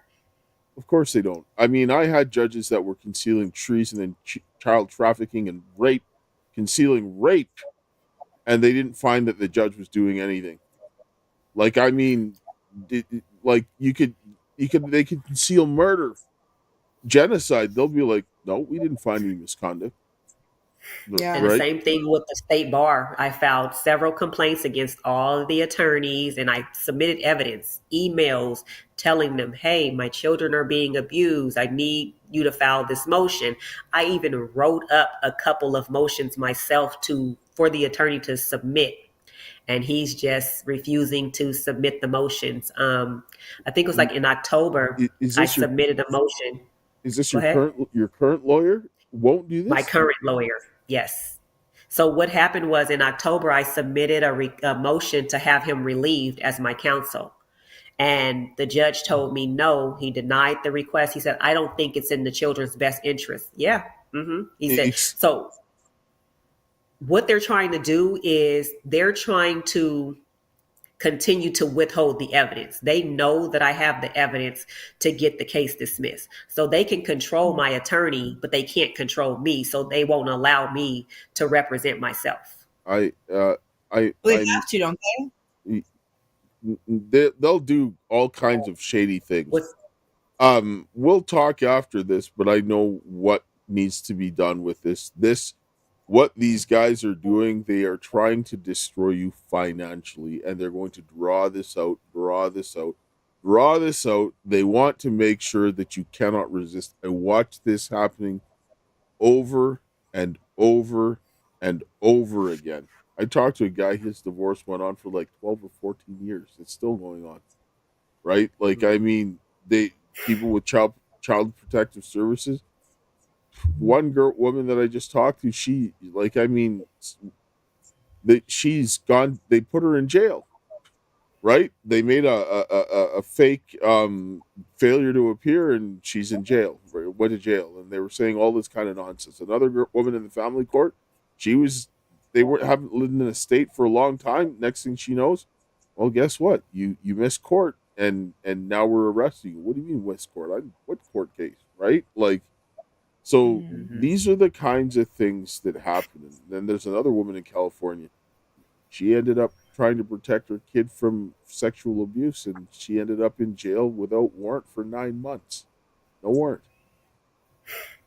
Of course they don't. I mean, I had judges that were concealing treason and child trafficking and rape, concealing rape, and they didn't find that the judge was doing anything. Like, I mean, they could conceal murder, genocide. They'll be like, no, we didn't find any misconduct. Yeah. And the same thing with the state bar. I filed several complaints against all of the attorneys, and I submitted evidence, emails telling them, hey, my children are being abused. I need you to file this motion. I even wrote up a couple of motions myself for the attorney to submit. And he's just refusing to submit the motions. I think it was like in October, I submitted a motion. Is this your current lawyer won't do this? My current lawyer, yes. So what happened was in October, I submitted a motion to have him relieved as my counsel. And the judge told me no, he denied the request. He said, I don't think it's in the children's best interest. Yeah. He said, so what they're trying to do is they're trying to continue to withhold the evidence. They know that I have the evidence to get the case dismissed. So they can control my attorney, but they can't control me. So they won't allow me to represent myself. They have to, don't they? They'll do all kinds of shady things. We'll talk after this, but I know what needs to be done with this. What these guys are doing, they are trying to destroy you financially, and they're going to draw this out. They want to make sure that you cannot resist. I watch this happening over and over and over again. I talked to a guy, his divorce went on for like 12 or 14 years. It's still going on, right? Like, I mean, people with child protective services. One woman that I just talked to, she's gone. They put her in jail, right? They made a fake failure to appear, and she's in jail. Went to jail, and they were saying all this kind of nonsense. Another woman in the family court, haven't lived in a state for a long time. Next thing she knows, well, guess what? You missed court, and now we're arresting you. What do you mean missed court? What court case, right? Like. So these are the kinds of things that happen. And then there's another woman in California. She ended up trying to protect her kid from sexual abuse, and she ended up in jail without warrant for 9 months. No warrant.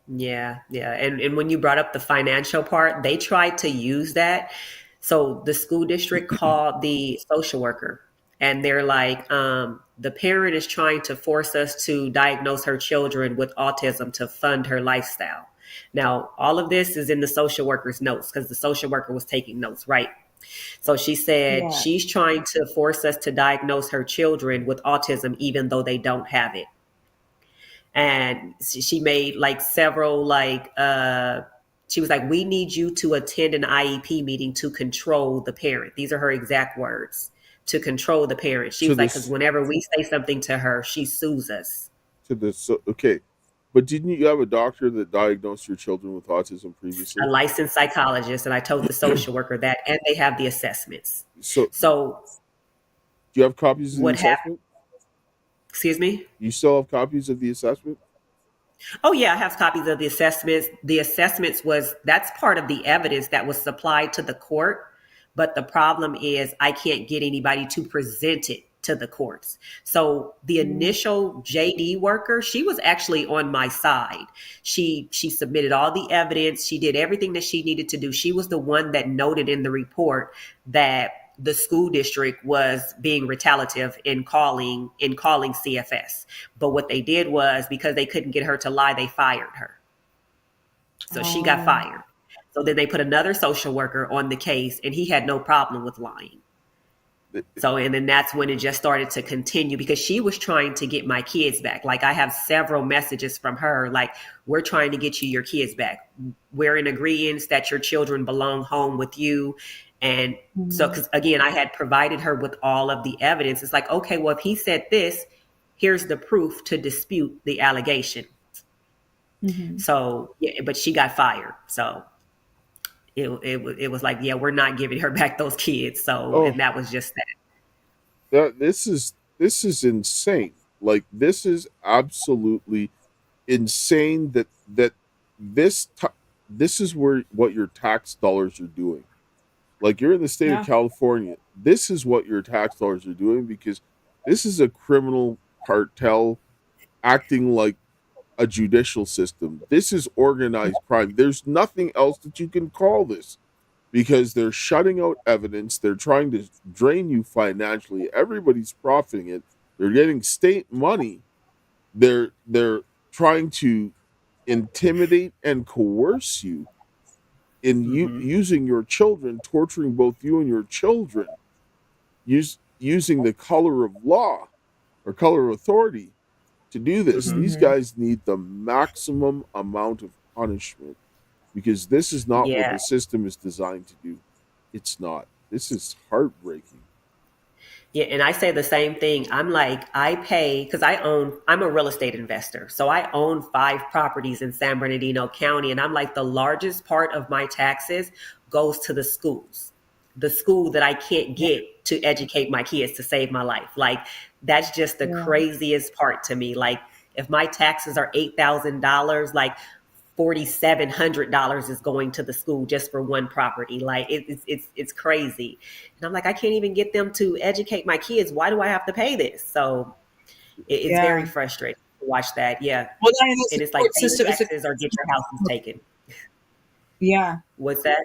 Yeah. And when you brought up the financial part, they tried to use that. So the school district called the social worker, and they're like, the parent is trying to force us to diagnose her children with autism to fund her lifestyle. Now, all of this is in the social worker's notes because the social worker was taking notes, right? So she said she's trying to force us to diagnose her children with autism, even though they don't have it. And she made like several, she was like, we need you to attend an IEP meeting to control the parent. These are her exact words. To control the parent. She was like, because whenever we say something to her, she sues us. Okay. But didn't you have a doctor that diagnosed your children with autism previously? A licensed psychologist, and I told the social worker that, and they have the assessments. So do you have copies of the assessment? Excuse me? You still have copies of the assessment? Oh, yeah, I have copies of the assessments. The assessments that's part of the evidence that was supplied to the court. But the problem is I can't get anybody to present it to the courts. So the initial JD worker, she was actually on my side. She submitted all the evidence. She did everything that she needed to do. She was the one that noted in the report that the school district was being retaliative in calling CFS. But what they did was, because they couldn't get her to lie, they fired her. So she got fired. So then they put another social worker on the case, and he had no problem with lying. So, and then that's when it just started to continue, because she was trying to get my kids back. Like, I have several messages from her, like, we're trying to get you your kids back. We're in agreement that your children belong home with you. And so, because again, I had provided her with all of the evidence. It's like, okay, well, if he said this, here's the proof to dispute the allegation. So, yeah, but she got fired. So it was like, yeah, we're not giving her back those kids. So, and that was just that. This is insane. Like, this is absolutely insane that this is where what your tax dollars are doing. Like, you're in the state of California. This is what your tax dollars are doing, because this is a criminal cartel acting like a judicial system. This is organized crime. There's nothing else that you can call this, because they're shutting out evidence. They're trying to drain you financially. Everybody's profiting it. They're getting state money. They're trying to intimidate and coerce you in using your children, torturing both you and your children, using the color of law or color of authority to do this. These guys need the maximum amount of punishment, because this is not what the system is designed to do. It's not. This is heartbreaking. Yeah, and I say the same thing. I'm like, I pay, because I'm a real estate investor. So I own 5 properties in San Bernardino County. And I'm like, the largest part of my taxes goes to the schools, the school that I can't get to educate my kids to save my life. Like, that's just the craziest part to me. Like, if my taxes are $8,000, like $4,700 is going to the school just for one property. Like, it's crazy. And I'm like, I can't even get them to educate my kids. Why do I have to pay this? So it's very frustrating to watch that. Yeah. Well, and it's like, pay your taxes or get your houses taken. Yeah. What's that?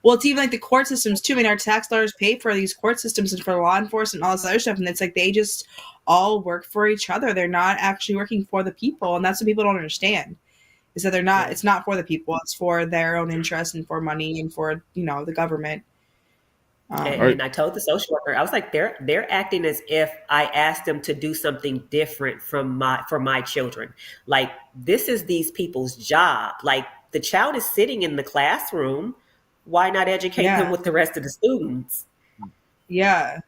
Well, it's even like the court systems too. I mean, our tax dollars pay for these court systems and for law enforcement and all this other stuff. And it's like they just all work for each other. They're not actually working for the people. And that's what people don't understand. Is that they're not, it's not for the people, it's for their own interest and for money and for, the government. And I told the social worker, I was like, they're acting as if I asked them to do something different for my children. Like, this is these people's job. Like, the child is sitting in the classroom. Why not educate them with the rest of the students? Yeah.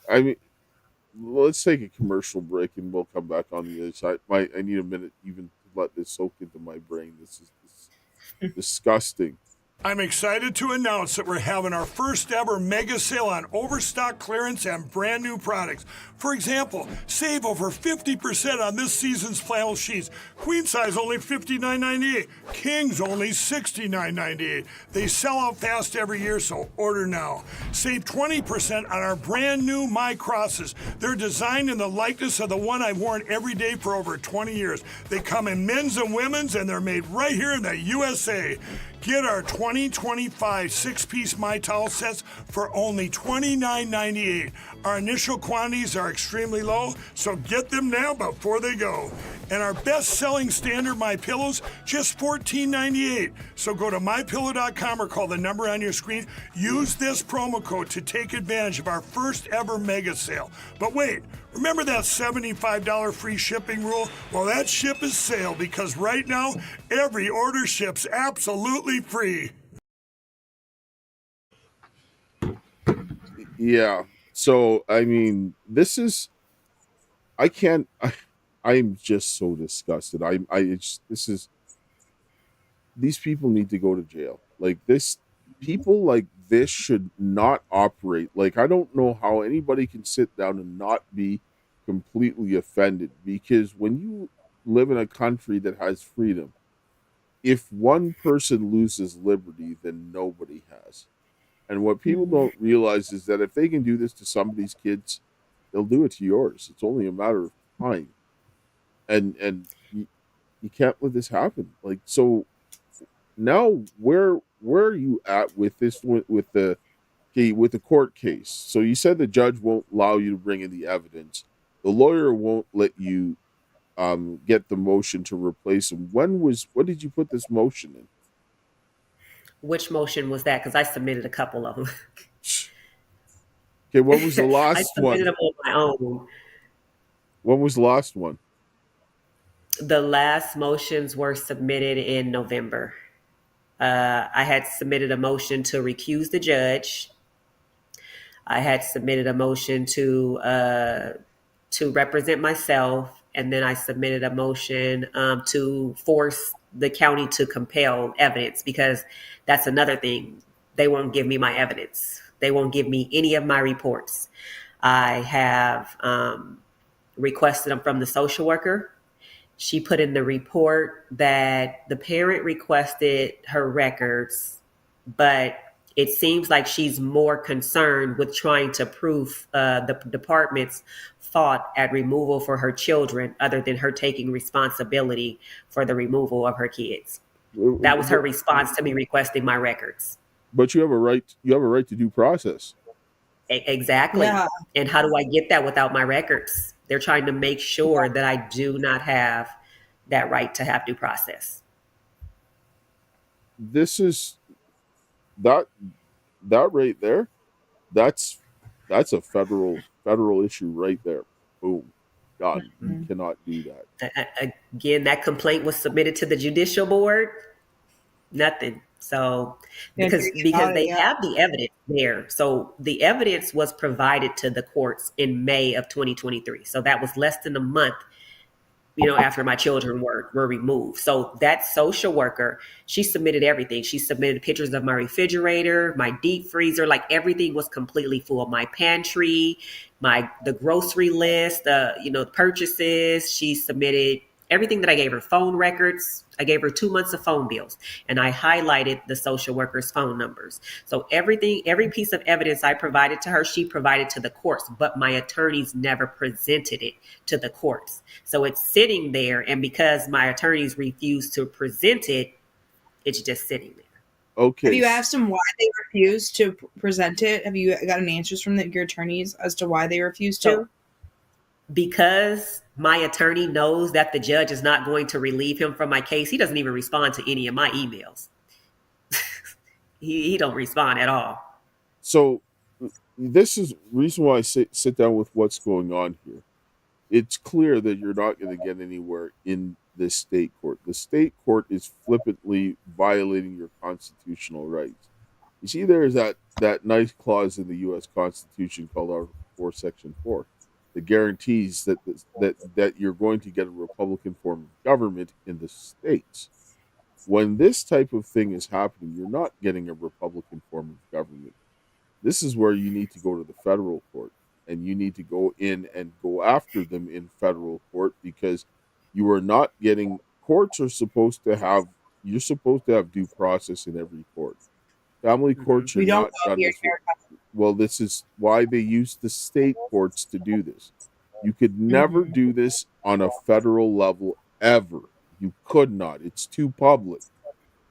I mean, let's take a commercial break and we'll come back on the other side. I need a minute even to let this soak into my brain. This is disgusting. I'm excited to announce that we're having our first ever mega sale on overstock clearance and brand new products. For example, save over 50% on this season's flannel sheets. Queen size only $59.98. Kings only $69.98. They sell out fast every year, so order now. Save 20% on our brand new My Crosses. They're designed in the likeness of the one I've worn every day for over 20 years. They come in men's and women's, and they're made right here in the USA. Get our 2025 6-piece My Towel sets for only $29.98. Our initial quantities are extremely low, so get them now before they go. And our best-selling standard My Pillows, just $14.98. So go to mypillow.com or call the number on your screen. Use this promo code to take advantage of our first ever mega sale. But wait, remember that $75 free shipping rule? Well, that ship is sailed, because right now, every order ships absolutely free. Yeah. So, I mean, this is, I'm just so disgusted. These people need to go to jail. Like, people like this should not operate. Like, I don't know how anybody can sit down and not be completely offended, because when you live in a country that has freedom, if one person loses liberty, then nobody has. And what people don't realize is that if they can do this to somebody's kids, they'll do it to yours. It's only a matter of time. And you can't let this happen. Like, so now where are you at with this, with the court case? So you said the judge won't allow you to bring in the evidence. The lawyer won't let you get the motion to replace him. What did you put this motion in? Which motion was that? Because I submitted a couple of them. Okay, what was the I last submitted one? them on my own. What was the last one? The last motions were submitted in November. I had submitted a motion to recuse the judge. I had submitted a motion to represent myself, and then I submitted a motion to force the county to compel evidence, because that's another thing. They won't give me my evidence. They won't give me any of my reports. I have requested them from the social worker. She put in the report that the parent requested her records, but it seems like she's more concerned with trying to prove the department's fault at removal for her children, other than her taking responsibility for the removal of her kids. That was her response to me requesting my records. But you have a right. You have a right to due process. Exactly. Yeah. And how do I get that without my records? They're trying to make sure that I do not have that right to have due process. This is that right there. That's a federal issue right there. Boom. God, you cannot do that. Again, that complaint was submitted to the judicial board. Nothing. So because they have the evidence there. So the evidence was provided to the courts in May of 2023. So that was less than a month, after my children were removed. So that social worker, she submitted everything. She submitted pictures of my refrigerator, my deep freezer, like everything was completely full. My pantry, the grocery list, the purchases. She submitted everything that I gave her, phone records. I gave her 2 months of phone bills, and I highlighted the social worker's phone numbers. So every piece of evidence I provided to her, she provided to the courts, but my attorneys never presented it to the courts. So it's sitting there, and because my attorneys refused to present it, it's just sitting there. Okay. Have you asked them why they refused to present it? Have you gotten answers from your attorneys as to why they refused to? Because my attorney knows that the judge is not going to relieve him from my case, he doesn't even respond to any of my emails. he don't respond at all. So this is the reason why I sit down with what's going on here. It's clear that you're not going to get anywhere in this state court. The state court is flippantly violating your constitutional rights. You see, there is that nice clause in the U.S. Constitution called Article 4, Section 4. That guarantees that you're going to get a Republican form of government in the states. When this type of thing is happening, you're not getting a Republican form of government. This is where you need to go to the federal court, and you need to go in and go after them in federal court, because you are not getting. Courts are supposed to have. You're supposed to have due process in every court. Family courts are not done this way. Well, this is why they use the state courts to do this. You could never do this on a federal level ever. You could not. It's too public.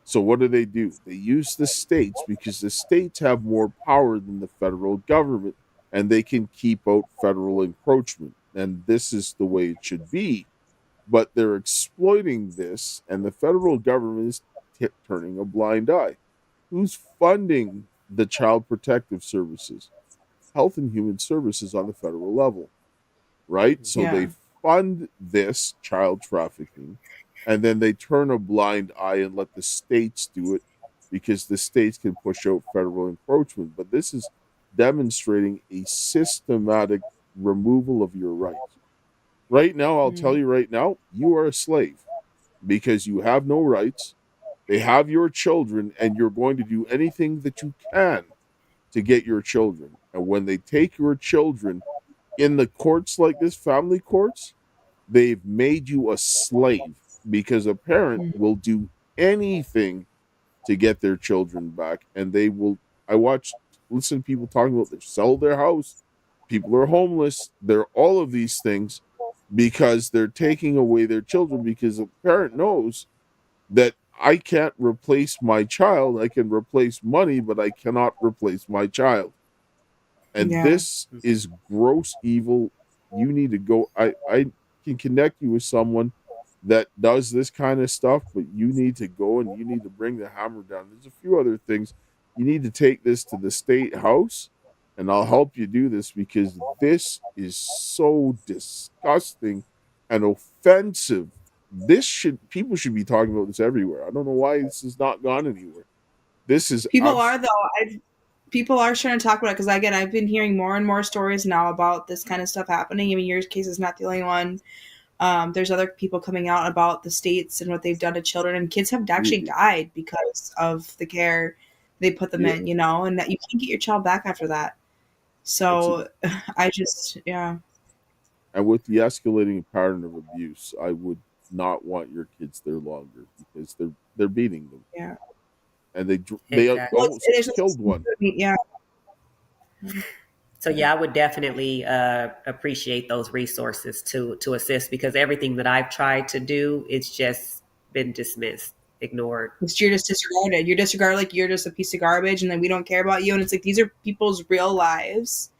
So what do? They use the states because the states have more power than the federal government, and they can keep out federal encroachment. And this is the way it should be. But they're exploiting this, and the federal government is turning a blind eye. Who's funding the Child Protective Services? Health and Human Services on the federal level, right? So they fund this child trafficking, and then they turn a blind eye and let the states do it because the states can push out federal encroachment. But this is demonstrating a systematic removal of your rights. Right now, I'll tell you right now, you are a slave because you have no rights. They have your children, and you're going to do anything that you can to get your children. And when they take your children in the courts like this, family courts, they've made you a slave, because a parent will do anything to get their children back. And they will. I watched listen to people talking about they sell their house, people are homeless, they're all of these things because they're taking away their children because the parent knows that I can't replace my child. I can replace money, but I cannot replace my child. And Yeah. this is gross evil. You need to go. I can connect you with someone that does this kind of stuff, but you need to go and you need to bring the hammer down. There's a few other things. You need to take this to the state house, and I'll help you do this because this is so disgusting and offensive. People should be talking about this everywhere. I don't know why this has not gone anywhere. This is People are though. People are trying to talk about it because again, I've been hearing more and more stories now about this kind of stuff happening. I mean, your case is not the only one. There's other people coming out about the states and what they've done to children, and kids have actually died because of the care they put them in. You know, and that you can't get your child back after that. So I just And with the escalating pattern of abuse, I would not want your kids there longer because they're beating them. Yeah. And they Exactly. almost killed one. Yeah. So yeah, I would definitely appreciate those resources to assist because everything that I've tried to do, it's just been dismissed, ignored. You're just disregarded. You're disregarded like you're just a piece of garbage, and then we don't care about you. And it's like these are people's real lives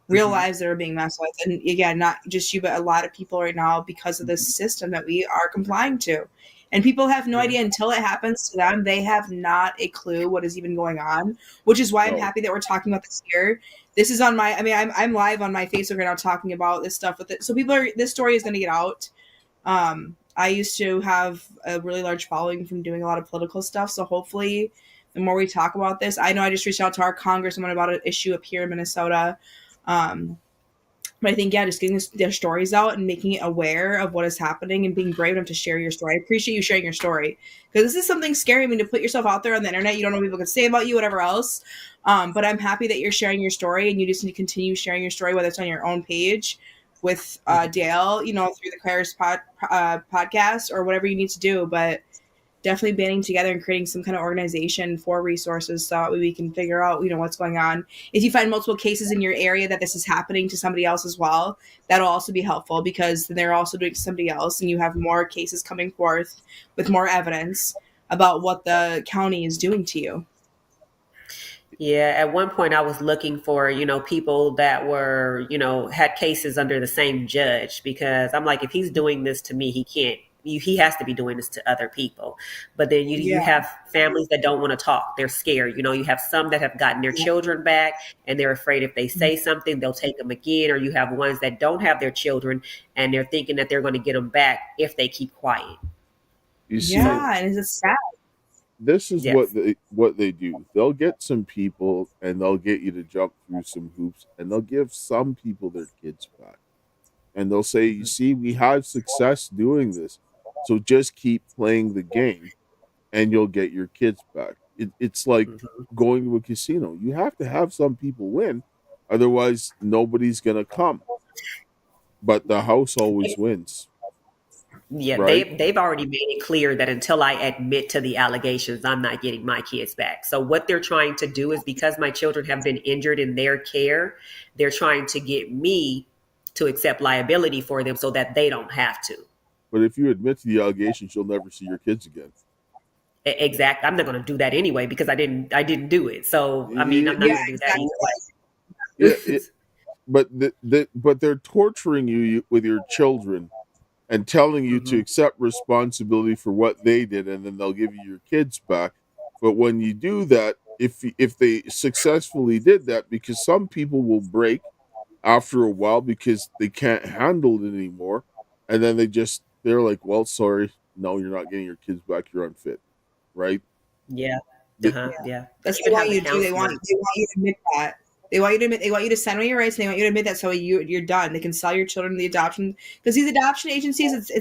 that are being messed with. And again, not just you, but a lot of people right now because of this system that we are complying to. And people have no idea until it happens to them. They have not a clue what is even going on, which is why I'm happy that we're talking about this here. This is on my, I'm live on my Facebook right now talking about this stuff with it. So this story is going to get out. I used to have a really large following from doing a lot of political stuff. So hopefully the more we talk about this, I know I just reached out to our congresswoman about an issue up here in Minnesota. But I think, just getting their stories out and making it aware of what is happening and being brave enough to share your story. I appreciate you sharing your story because this is something scary. I mean, to put yourself out there on the internet, you don't know what people can say about you, whatever else. But I'm happy that you're sharing your story and you just need to continue sharing your story, whether it's on your own page with Dale, through the Karis podcast or whatever you need to do. But definitely banding together and creating some kind of organization for resources so that we can figure out, what's going on. If you find multiple cases in your area that this is happening to somebody else as well, that'll also be helpful because they're also doing it to somebody else and you have more cases coming forth with more evidence about what the county is doing to you. Yeah, at one point I was looking for, people that were, had cases under the same judge because I'm like, if he's doing this to me, he has to be doing this to other people. But then you have families that don't want to talk. They're scared. You have some that have gotten their children back and they're afraid if they say something, they'll take them again. Or you have ones that don't have their children and they're thinking that they're going to get them back if they keep quiet. You see, and it's sad. This is what they do. They'll get some people and they'll get you to jump through some hoops and they'll give some people their kids back. And they'll say, you see, we had success doing this. So just keep playing the game and you'll get your kids back. It's like going to a casino. You have to have some people win. Otherwise, nobody's going to come. But the house always wins. Yeah, right? they've already made it clear that until I admit to the allegations, I'm not getting my kids back. So what they're trying to do is because my children have been injured in their care, they're trying to get me to accept liability for them so that they don't have to. But if you admit to the allegations, you'll never see your kids again. Exactly. I'm not going to do that anyway because I didn't do it. So I mean, I'm not going to do that anyway. But they're torturing you with your children and telling you to accept responsibility for what they did, and then they'll give you your kids back. But when you do that, if they successfully did that, because some people will break after a while because they can't handle it anymore, and then they're like, well, sorry, no, you're not getting your kids back, you're unfit, right? Yeah. Yeah. That's what they want you to do. They want you to admit that. They want you to sign away your rights. And they want you to admit that so you're done. They can sell your children to the adoption because these adoption agencies,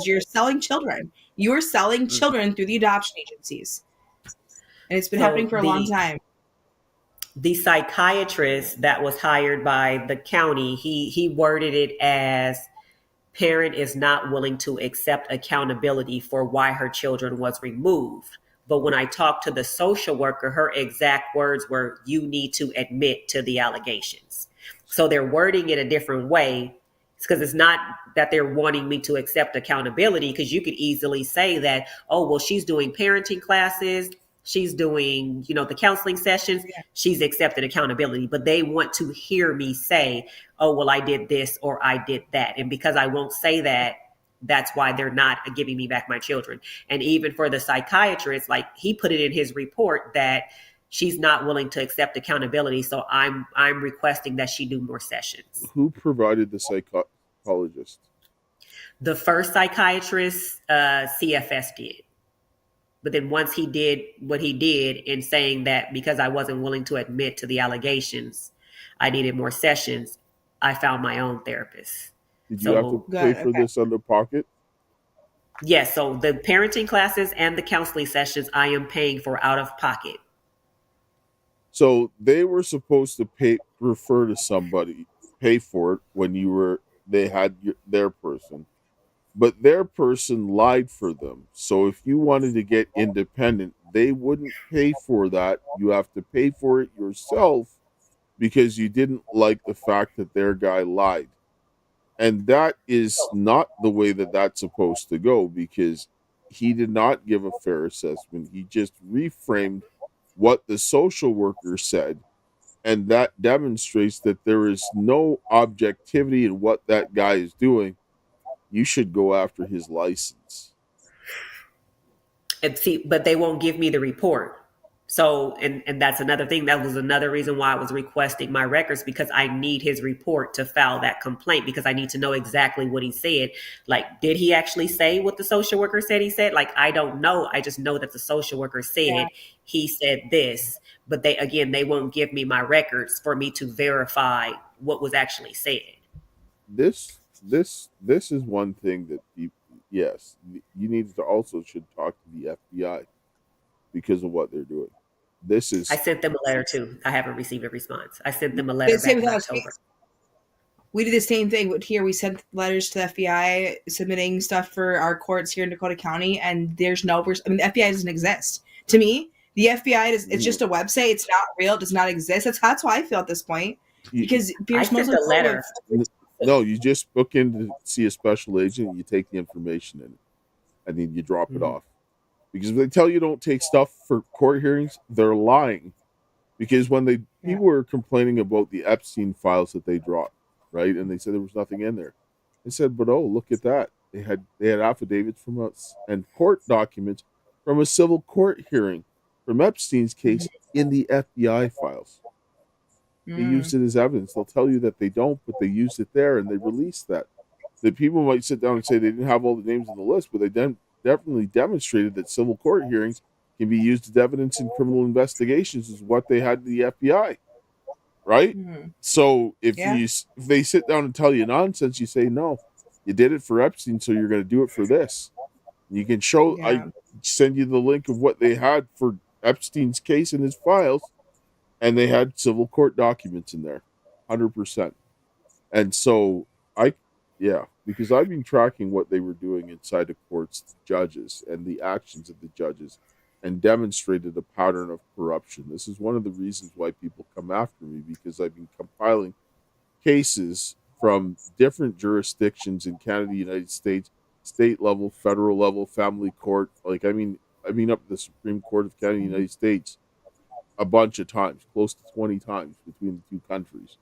you're selling children. You are selling children through the adoption agencies, and it's been happening for a long time. The psychiatrist that was hired by the county, he worded it as parent is not willing to accept accountability for why her children was removed. But when I talked to the social worker, her exact words were, "You need to admit to the allegations." So they're wording it a different way, because it's not that they're wanting me to accept accountability, because you could easily say that, oh, well, she's doing parenting classes, she's doing, the counseling sessions, she's accepted accountability. But they want to hear me say, oh, well, I did this or I did that. And because I won't say that, that's why they're not giving me back my children. And even for the psychiatrist, like, he put it in his report that she's not willing to accept accountability. So I'm requesting that she do more sessions. Who provided the psychologist? The first psychiatrist, CFS did. But then once he did what he did in saying that because I wasn't willing to admit to the allegations, I needed more sessions, I found my own therapist. Did you have to pay for this out of pocket? Yes. So the parenting classes and the counseling sessions, I am paying for out of pocket. So they were supposed to refer to somebody, pay for it when they had their person, but their person lied for them. So if you wanted to get independent, they wouldn't pay for that. You have to pay for it yourself because you didn't like the fact that their guy lied. And that is not the way that that's supposed to go, because he did not give a fair assessment. He just reframed what the social worker said, and that demonstrates that there is no objectivity in what that guy is doing. You should go after his license. And see, but they won't give me the report. So, and that's another thing. That was another reason why I was requesting my records, because I need his report to file that complaint, because I need to know exactly what he said. Like, did he actually say what the social worker said he said? Like, I don't know. I just know that the social worker said he said this, but they won't give me my records for me to verify what was actually said. This is one thing that yes, you need to also should talk to the FBI because of what they're doing. I sent them a letter too. I haven't received a response. I sent them a letter back in October. We did the same thing here. We sent letters to the FBI submitting stuff for our courts here in Dakota County, and there's the FBI doesn't exist. To me, the FBI it's just a website. It's not real. It does not exist. That's how I feel at this point. Because I sent a letter. No, you just book in to see a special agent, and you take the information in it, and then you drop it off. Because if they tell you don't take stuff for court hearings, they're lying. Because when people were complaining about the Epstein files that they dropped, right, and they said there was nothing in there, they said, "But look at that! They had affidavits from us and court documents from a civil court hearing from Epstein's case in the FBI files. They used it as evidence. They'll tell you that they don't, but they used it there and they released that. The people might sit down and say they didn't have all the names on the list, but they definitely demonstrated that civil court hearings can be used as evidence in criminal investigations, is what they had in the FBI, right? So if they sit down and tell you nonsense, you say, no, you did it for Epstein, so you're going to do it for this. You can show, I send you the link of what they had for Epstein's case in his files, and they had civil court documents in there, 100%. And so because I've been tracking what they were doing inside the courts, the judges, and the actions of the judges, and demonstrated a pattern of corruption. This is one of the reasons why people come after me, because I've been compiling cases from different jurisdictions in Canada, United States, state level, federal level, family court. Like, I've been up to the Supreme Court of Canada, United States a bunch of times, close to 20 times between the two countries.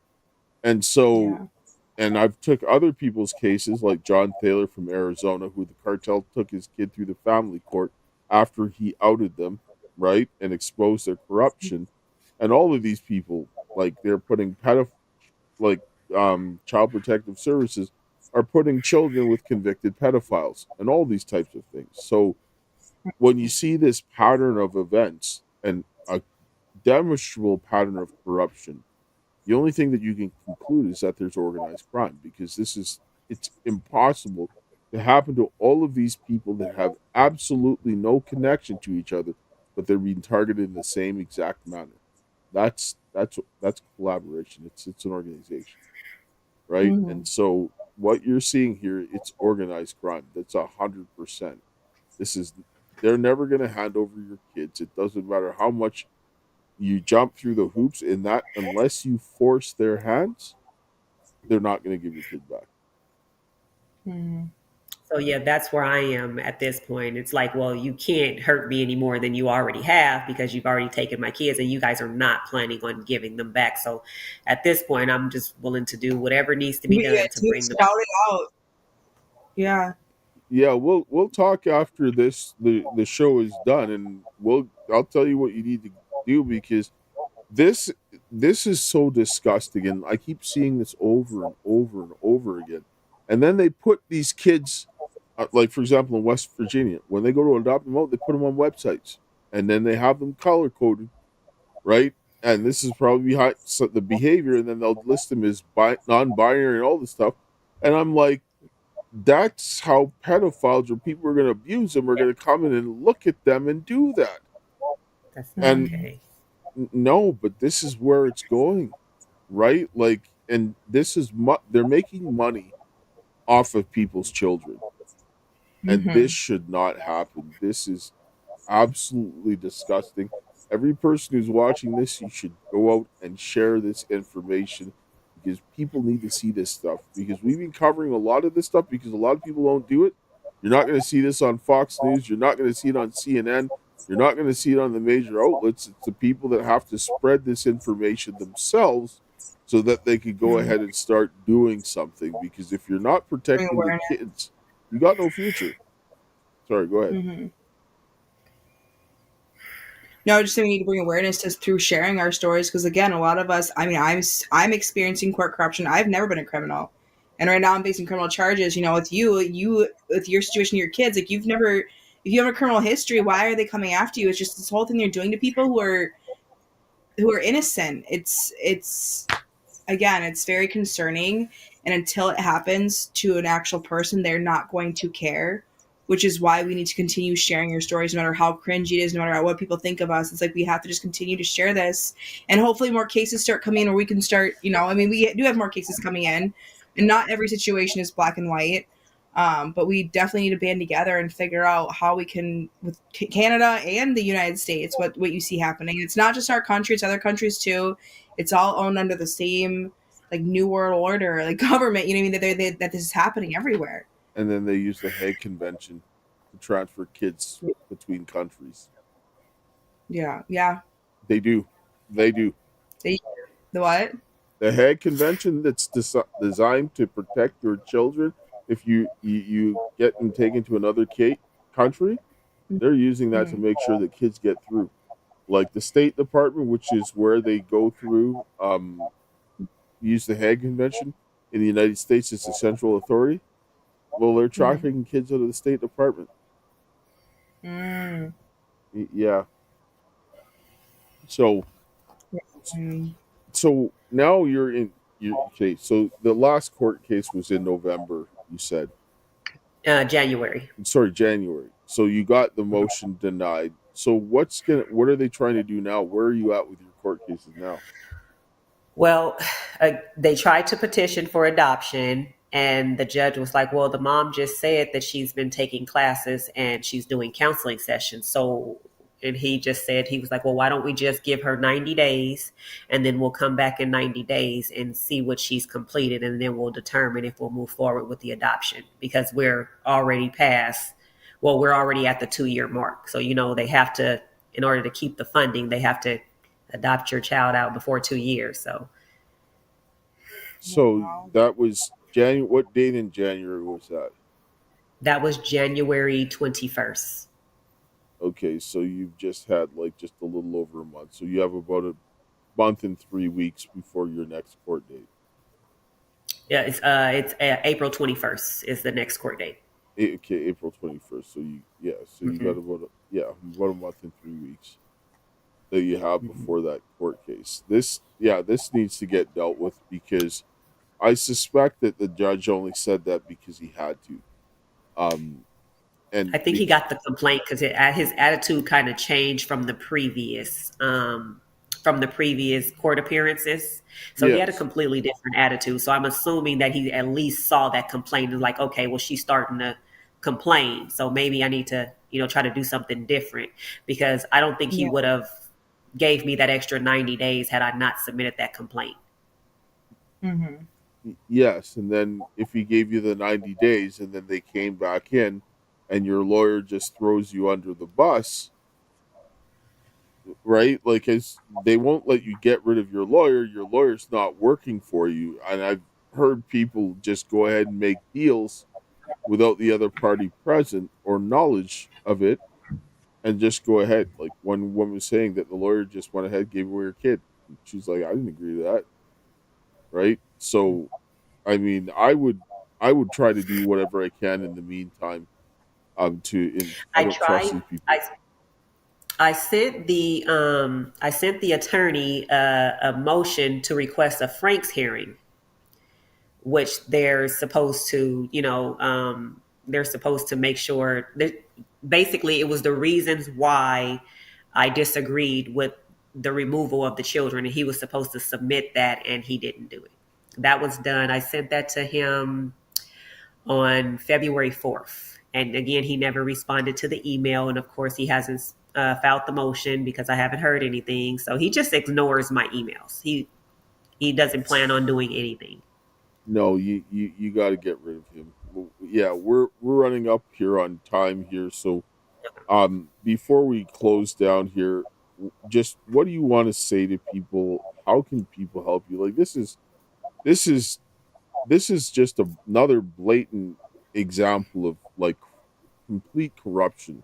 And so, and I've took other people's cases, like John Thaler from Arizona, who the cartel took his kid through the family court after he outed them, right, and exposed their corruption. And all of these people, like, they're putting Child Protective Services are putting children with convicted pedophiles and all these types of things. So when you see this pattern of events and a demonstrable pattern of corruption, the only thing that you can conclude is that there's organized crime, because it's impossible to happen to all of these people that have absolutely no connection to each other, but they're being targeted in the same exact manner. That's collaboration. It's an organization, right? And so what you're seeing here, it's organized crime. That's 100%. This is they're never going to hand over your kids. It doesn't matter how much you jump through the hoops in that, unless you force their hands, they're not going to give your kid back. So yeah, that's where I am at this point. It's like, well, you can't hurt me any more than you already have because you've already taken my kids and you guys are not planning on giving them back. So at this point, I'm just willing to do whatever needs to be done to bring them back. Shout it out. Yeah. Yeah, we'll talk after the show is done, and I'll tell you what you need to do, because this is so disgusting, and I keep seeing this over and over and over again. And then they put these kids, like for example in West Virginia, when they go to adopt them out, they put them on websites, and then they have them color coded, right? And this is probably behind the behavior, and then they'll list them as non-binary and all this stuff. And I'm like, that's how pedophiles or people who are going to abuse them are going to come in and look at them and do that. That's not And okay. no, but this is where it's going, right? Like, and this is they're making money off of people's children, and this should not happen. This is absolutely disgusting. Every person who's watching this, you should go out and share this information, because people need to see this stuff, because we've been covering a lot of this stuff because a lot of people don't do it. You're not going to see this on Fox News. You're not going to see it on CNN. You're not going to see it on the major outlets. It's the people that have to spread this information themselves so that they could go ahead and start doing something. Because if you're not protecting the kids, you got no future. Sorry, go ahead. No, just saying we need to bring awareness to through sharing our stories, because again, a lot of us, I mean, I'm experiencing court corruption. I've never been a criminal, and right now I'm facing criminal charges. You know, with you with your situation, your kids, like if you have a criminal history, why are they coming after you? It's just this whole thing they're doing to people who are innocent. It's again, it's very concerning, and until it happens to an actual person, they're not going to care. Which is why we need to continue sharing your stories, no matter how cringy it is, no matter what people think of us. It's like we have to just continue to share this, and hopefully more cases start coming in, or we can start, you know, I mean, we do have more cases coming in, and not every situation is black and white, but we definitely need to band together and figure out how we can, with Canada and the United States, what you see happening. It's not just our country, it's other countries too. It's all owned under the same, like, New World Order, like, government, you know what I mean, that this is happening everywhere. And then they use the Hague Convention to transfer kids between countries. Yeah. They do. The what? The Hague Convention, that's designed to protect your children. If you get them taken to another country, they're using that to make sure that kids get through. Like the State Department, which is where they go through, use the Hague Convention. In the United States, it's the central authority. Well, they're trafficking kids out of the State Department. Yeah. So now you're in your case. So the last court case was in November, you said. January. Sorry, January. So you got the motion denied. So what are they trying to do now? Where are you at with your court cases now? Well, they tried to petition for adoption, and the judge was like, well, the mom just said that she's been taking classes and she's doing counseling sessions. So, and he just said, he was like, well, why don't we just give her 90 days and then we'll come back in 90 days and see what she's completed, and then we'll determine if we'll move forward with the adoption, because we're already we're already at the 2-year mark. So, you know, they have to, in order to keep the funding, they have to adopt your child out before 2 years. So that was January. What date in January was that? That was January 21st. Okay, so you've just had just a little over a month. So you have about a month and 3 weeks before your next court date. Yeah, it's April 21st is the next court date. Okay, April 21st. So you got about a month and 3 weeks that you have before that court case. This needs to get dealt with, because I suspect that the judge only said that because he had to. And I think he got the complaint because his attitude kind of changed from the previous court appearances. So He had a completely different attitude. So I'm assuming that he at least saw that complaint and like, okay, well, she's starting to complain. So maybe I need to, try to do something different, because I don't think he would have gave me that extra 90 days had I not submitted that complaint. Yes, and then if he gave you the 90 days and then they came back in and your lawyer just throws you under the bus, right? Like, as they won't let you get rid of your lawyer's not working for you. And I've heard people just go ahead and make deals without the other party present or knowledge of it, and just go ahead. Like, one woman was saying that the lawyer just went ahead, gave away her kid. She's like, I didn't agree to that. Right? So, I mean, I would try to do whatever I can in the meantime. I don't trust these people. I sent the attorney a motion to request a Franks hearing, which they're supposed to, they're supposed to make sure that basically it was the reasons why I disagreed with the removal of the children, and he was supposed to submit that, and he didn't do it. That was done. I sent that to him on February 4th. And again, he never responded to the email. And of course, he hasn't filed the motion because I haven't heard anything. So he just ignores my emails. He doesn't plan on doing anything. No, you got to get rid of him. Yeah, we're running up here on time here. So before we close down here, just what do you want to say to people? How can people help you? Like, this is just another blatant example of like complete corruption.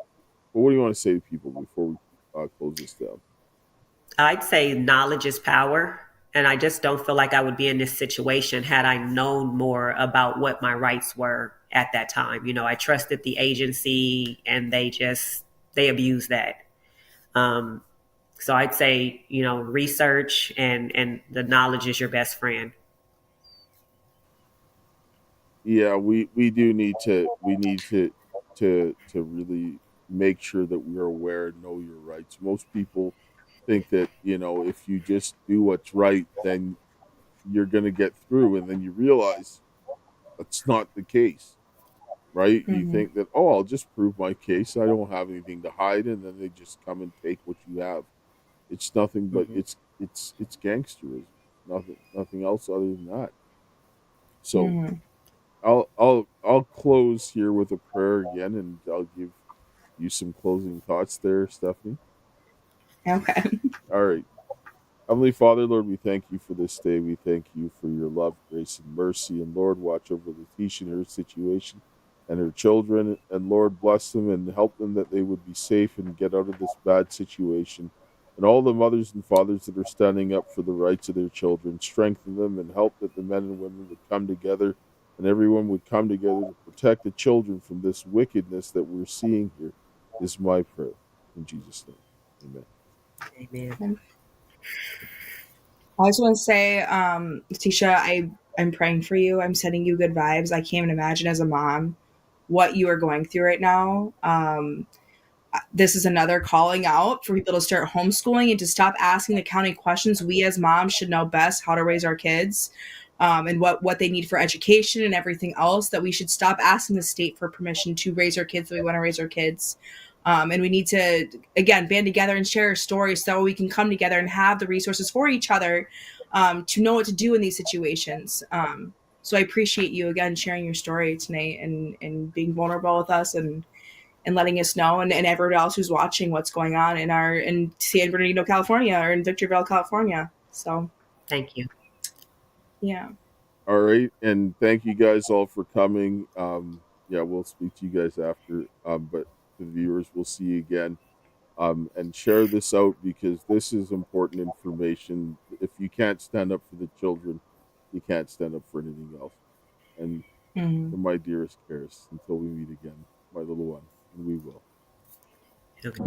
But what do you want to say to people before we close this down? I'd say knowledge is power. And I just don't feel like I would be in this situation had I known more about what my rights were at that time. I trusted the agency and they abused that. So I'd say, research and the knowledge is your best friend. Yeah, we do need to really make sure that we're aware and know your rights. Most people think that, if you just do what's right, then you're going to get through, and then you realize that's not the case, right? You think that, I'll just prove my case, I don't have anything to hide, and then they just come and take what you have. It's nothing but it's gangsterism, nothing else other than that. So I'll close here with a prayer again, and I'll give you some closing thoughts there, Stephanie. Okay. All right. Heavenly Father, Lord, we thank you for this day. We thank you for your love, grace, and mercy. And Lord, watch over Latesha and her situation and her children. And Lord, bless them and help them that they would be safe and get out of this bad situation. And all the mothers and fathers that are standing up for the rights of their children, strengthen them and help that the men and women would come together, and everyone would come together to protect the children from this wickedness that we're seeing here, is my prayer. In Jesus' name, amen. Amen. I just want to say, Latesha, I'm praying for you. I'm sending you good vibes. I can't even imagine as a mom what you are going through right now. This is another calling out for people to start homeschooling and to stop asking the county questions. We as moms should know best how to raise our kids, and what they need for education and everything else, that we should stop asking the state for permission to raise our kids the way we want to raise our kids. And we need to, again, band together and share our stories so we can come together and have the resources for each other to know what to do in these situations. So I appreciate you, again, sharing your story tonight and being vulnerable with us and letting us know, and everyone else who's watching, what's going on in San Bernardino, California, or in Victorville, California. So thank you. Yeah. All right. And thank you guys all for coming. We'll speak to you guys after. But the viewers, we'll see you again. And share this out, because this is important information. If you can't stand up for the children, you can't stand up for anything else. And for my dearest Karis, until we meet again, my little one, and we will. Okay.